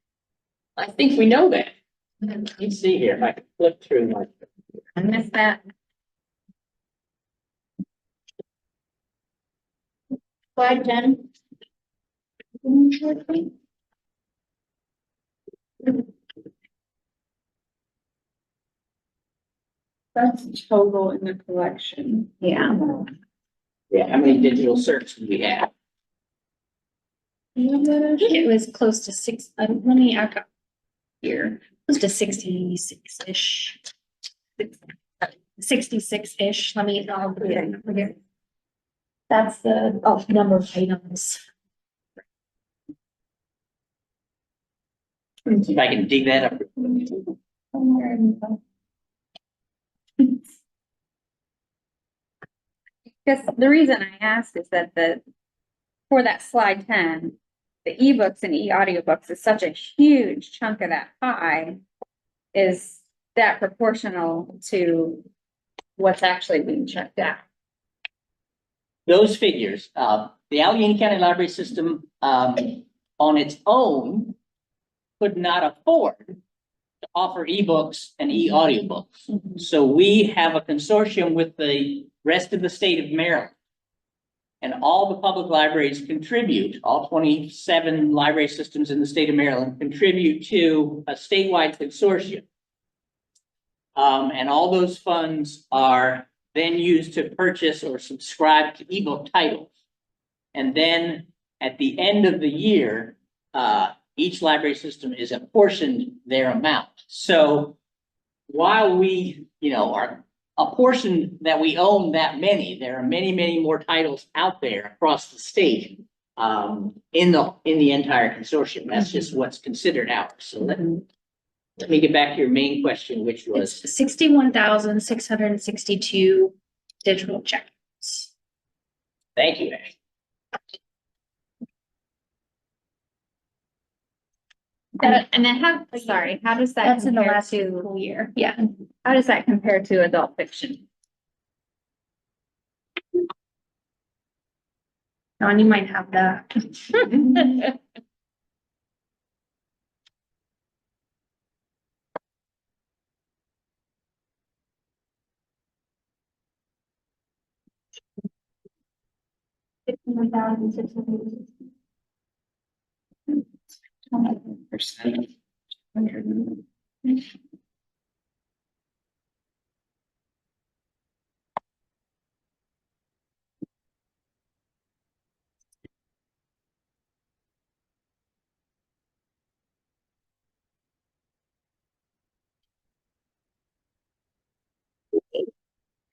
I think we know that. Let's see here, if I can flip through my. I missed that. Slide 10. That's total in the collection. Yeah. Yeah, how many digital certs do we have? It was close to six, let me, I got here, close to 66-ish. 66-ish, let me, put that number here. That's the, number of items. See if I can dig that up. Because the reason I asked is that for that slide 10, the ebooks and e-audiobooks is such a huge chunk of that pie. Is that proportional to what's actually being checked out? Those figures, the Allegheny County Library System, on its own could not afford to offer ebooks and e-audiobooks. So we have a consortium with the rest of the state of Maryland. And all the public libraries contribute, all 27 library systems in the state of Maryland contribute to a statewide consortium. And all those funds are then used to purchase or subscribe to ebook titles. And then at the end of the year, each library system is apportioned their amount. So while we, are a portion that we own that many, there are many, many more titles out there across the state in the entire consortium. That's just what's considered ours. So let me get back to your main question, which was 61,662 digital checkouts. thank you, Ashley. And then how does that That's in the compare last to, school year. Yeah. how does that compare to adult fiction? Dawn, you might have that.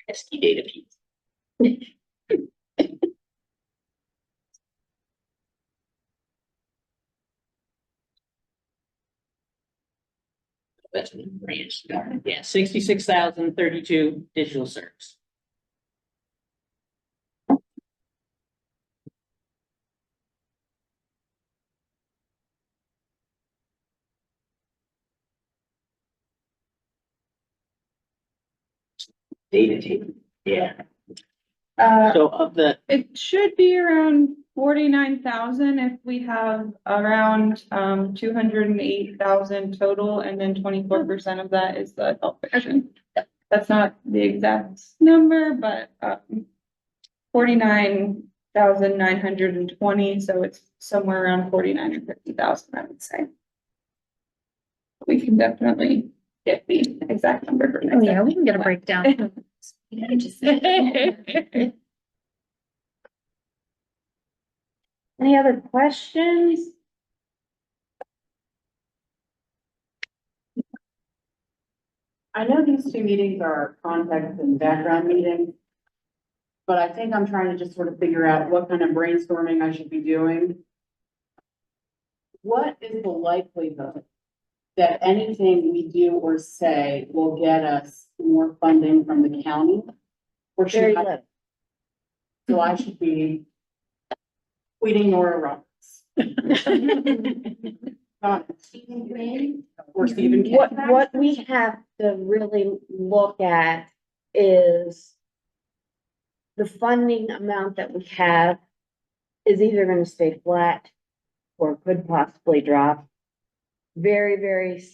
pesky data piece. That's a branch. Yeah, 66,032 digital serves. Data table, yeah. So of the, It should be around 49,000 if we have around 208,000 total, and then 24% of that is the adult fiction. That's not the exact number, but 49,920, so it's somewhere around 49 or 50,000, I would say. We can definitely get the exact number for next Oh, yeah, time. we can get a breakdown. Any other questions? I know these two meetings are context and background meetings, but I think I'm trying to just sort of figure out what kind of brainstorming I should be doing. What is the likelihood that anything we do or say will get us more funding from the county? Or should Very I, low. so I should be tweeting Nora Roberts? Not Stephen Green or Stephen King? What we have to really look at is the funding amount that we have is either gonna stay flat or could possibly drop. Very, very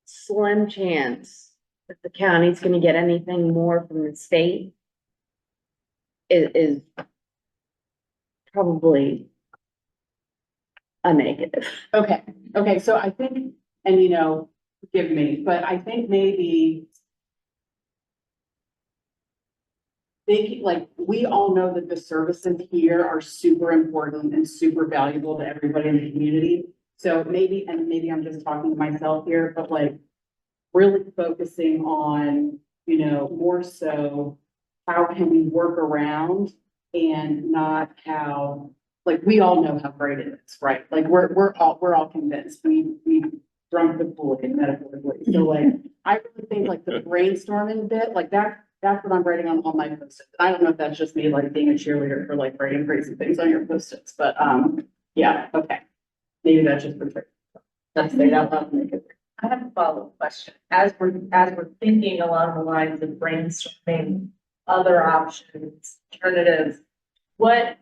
slim chance that the county's gonna get anything more from the state is probably a negative. Okay, so I think, and forgive me, but I think maybe we all know that the services here are super important and super valuable to everybody in the community. So maybe I'm just talking to myself here, but really focusing on, more so how can we work around and not how like, we all know how great it is, right? Like, we're all convinced, we drunk the Kool-Aid metaphorically. So like, I really think like the brainstorming bit, like that's what I'm writing on all my post-its. I don't know if that's just me like being a cheerleader for like writing crazy things on your post-its, but, yeah, okay. Maybe that's just for, let's say that loud and make it. I have a follow-up question. As we're thinking along the lines of brainstorming other options, alternatives, what,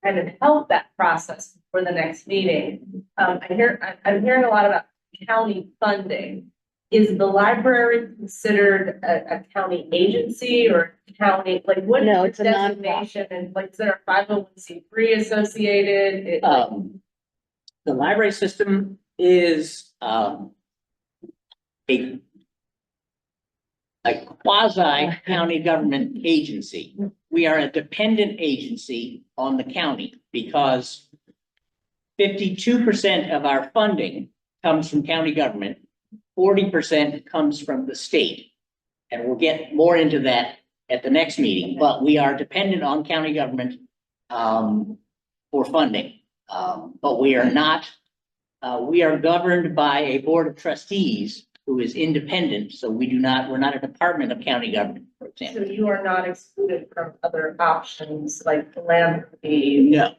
kind of help that process for the next meeting? I'm hearing a lot about county funding. Is the library considered a county agency or county, like what is No, its it's a designation? And like, is there a 501c3 associated? The library system is, a quasi county government agency. We are a dependent agency on the county because 52% of our funding comes from county government, 40% comes from the state. And we'll get more into that at the next meeting, but we are dependent on county government for funding. But we are not, we are governed by a board of trustees who is independent, so we're not a department of county government, for So example. you are not excluded from other options like philanthropy? No.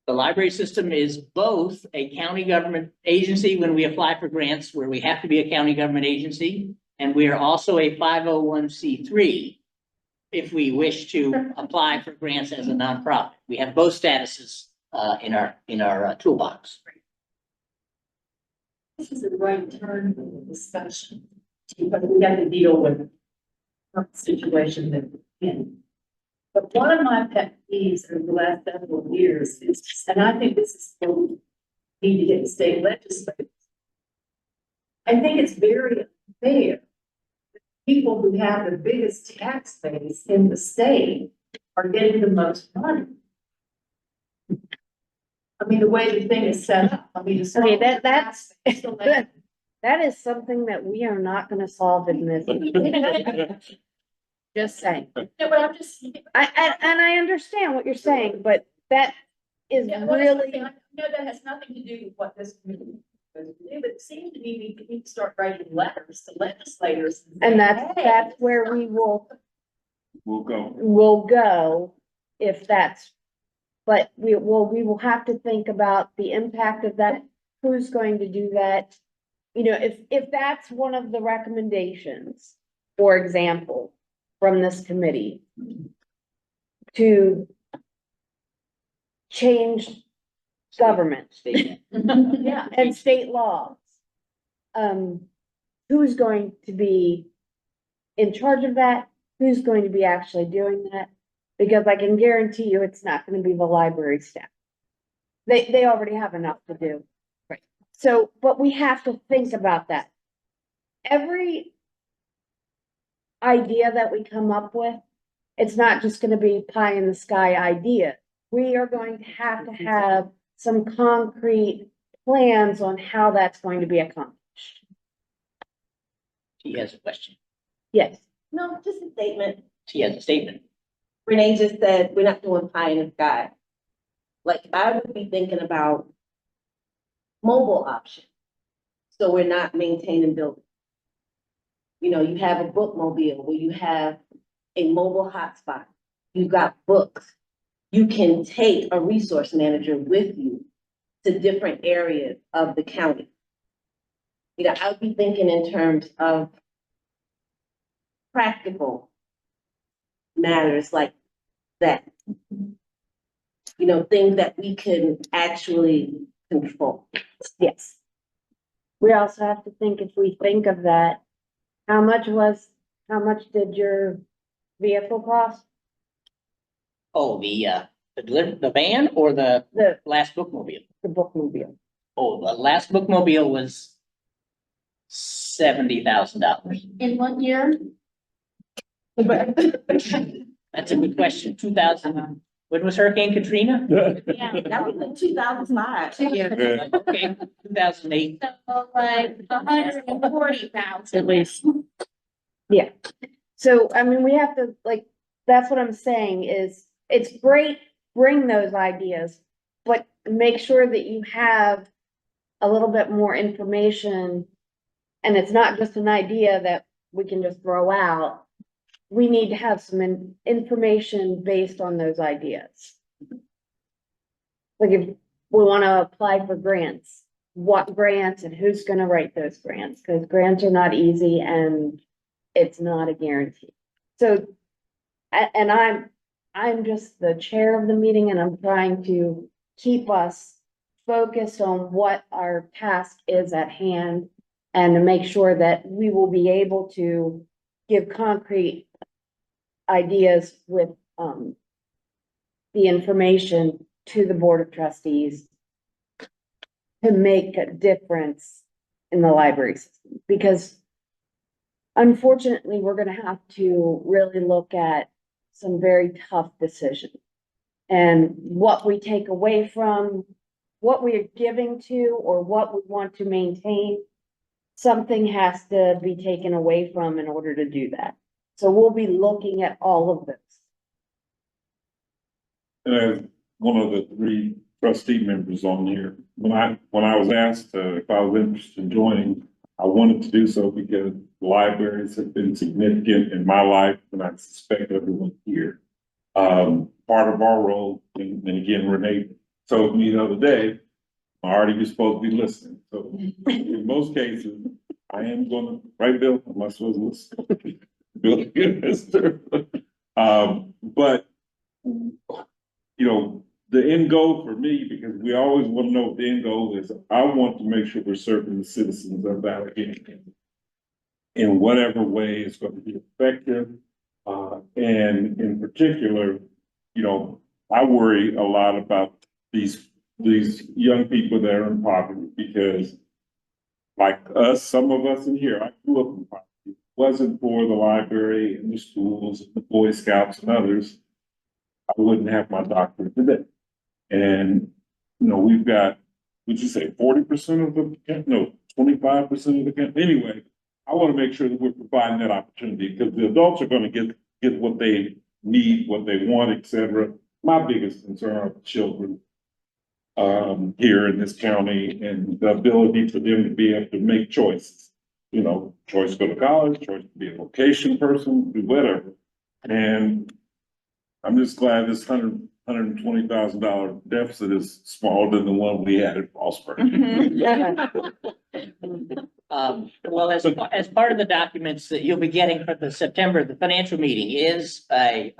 The library system is both a county government agency when we apply for grants where we have to be a county government agency, and we are also a 501c3 if we wish to apply for grants as a nonprofit. We have both statuses in our toolbox. This is a right turn for the discussion, but we got to deal with the situation that we're in. But one of my pet peeves over the last several years is, and I think this is what we need to get the state legislators. I think it's very unfair. People who have the biggest tax base in the state are getting the most money. I mean, the way the thing is set up, I mean, it's. Okay, that's, that is something that we are not gonna solve in this. Just saying. No, but I'm just. I understand what you're saying, but that is Yeah, well, that's the thing. really, I know that has nothing to do with what this committee is supposed to do, but it seems to me we need to start writing letters to legislators. and say, "Hey, that's where we will We'll go. go if that's. But we will have to think about the impact of that, who's going to do that. You know, if that's one of the recommendations, for example, from this committee. To change government. Yeah. And state laws. Who's going to be in charge of that? Who's going to be actually doing that? Because I can guarantee you it's not gonna be the library staff. They already have enough to do. Right. So, but we have to think about that. Every idea that we come up with, it's not just gonna be pie in the sky idea. We are going to have some concrete plans on how that's going to be accomplished. She has a question. Yes. No, just a statement. She has a statement. Renee just said, we're not doing pie in the sky. Like, I would be thinking about mobile options. So we're not maintaining buildings. You know, you have a bookmobile where you have a mobile hotspot. You've got books. You can take a resource manager with you to different areas of the county. You know, I would be thinking in terms of practical matters like that. You know, things that we can actually control. Yes. We also have to think, if we think of that, how much did your vehicle cost? Oh, the van or the The last bookmobile? bookmobile. Oh, the last bookmobile was $70,000. In 1 year? That's a good question. 2000, when was Hurricane Katrina? Yeah. That was in 2005. Okay, 2008. So like 140,000. At least. Yeah. So, I mean, we have to, like, that's what I'm saying is, it's great, bring those ideas, but make sure that you have a little bit more information. And it's not just an idea that we can just throw out. We need to have some information based on those ideas. Like if we want to apply for grants, what grants and who's going to write those grants? Because grants are not easy and it's not a guarantee. So, and I'm just the chair of the meeting and I'm trying to keep us focused on what our task is at hand and to make sure that we will be able to give concrete ideas with, the information to the Board of Trustees to make a difference in the library system, because unfortunately, we're gonna have to really look at some very tough decisions. And what we take away from, what we are giving to, or what we want to maintain, something has to be taken away from in order to do that. So we'll be looking at all of this. And as one of the 3 trustee members on here, when I was asked if I was interested in joining, I wanted to do so because libraries have been significant in my life, and I suspect everyone here. Part of our role, and again, Renee told me the other day, I already was supposed to be listening. So in most cases, I am gonna, right, Bill? Am I supposed to listen? Bill, mister. But, you know, the end goal for me, because we always want to know what the end goal is, I want to make sure we're serving the citizens of Allegheny in whatever way it's going to be effective. And in particular, you know, I worry a lot about these young people that are in poverty, because like us, some of us in here, I grew up in poverty. If it wasn't for the library and the schools, and the Boy Scouts and others, I wouldn't have my doctorate today. And, you know, we've got, would you say 40% of the, no, 25% of the country. Anyway, I want to make sure that we're providing that opportunity, because the adults are going to get what they need, what they want, et cetera. My biggest concern are the children here in this county, and the ability for them to be able to make choices. You know, choice to go to college, choice to be a vocation person, do whatever. And I'm just glad this $120,000 deficit is smaller than the one we had at Fallsburg. Well, as part of the documents that you'll be getting for the September, the financial meeting is a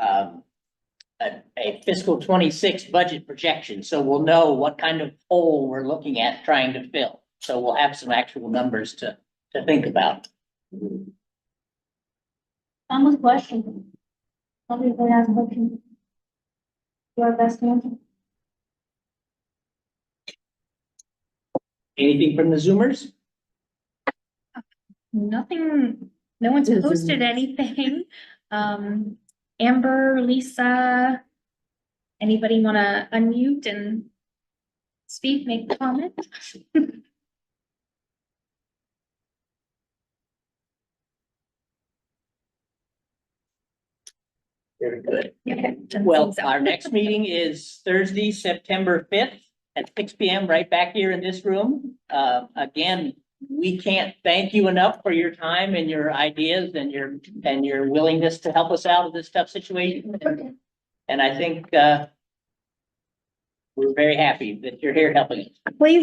fiscal 26 budget projection. So we'll know what kind of hole we're looking at trying to fill. So we'll have some actual numbers to think about. Thomas, question. Somebody has a question. Do our best to answer. Anything from the Zoomers? Nothing, no one's posted anything. Amber, Lisa, anybody want to unmute and speak, make a comment? Very good. Okay. Well, our next meeting is Thursday, September 5th at 6 p.m. right back here in this room. Again, we can't thank you enough for your time and your ideas and your willingness to help us out of this tough situation. And I think we're very happy that you're here helping us. Please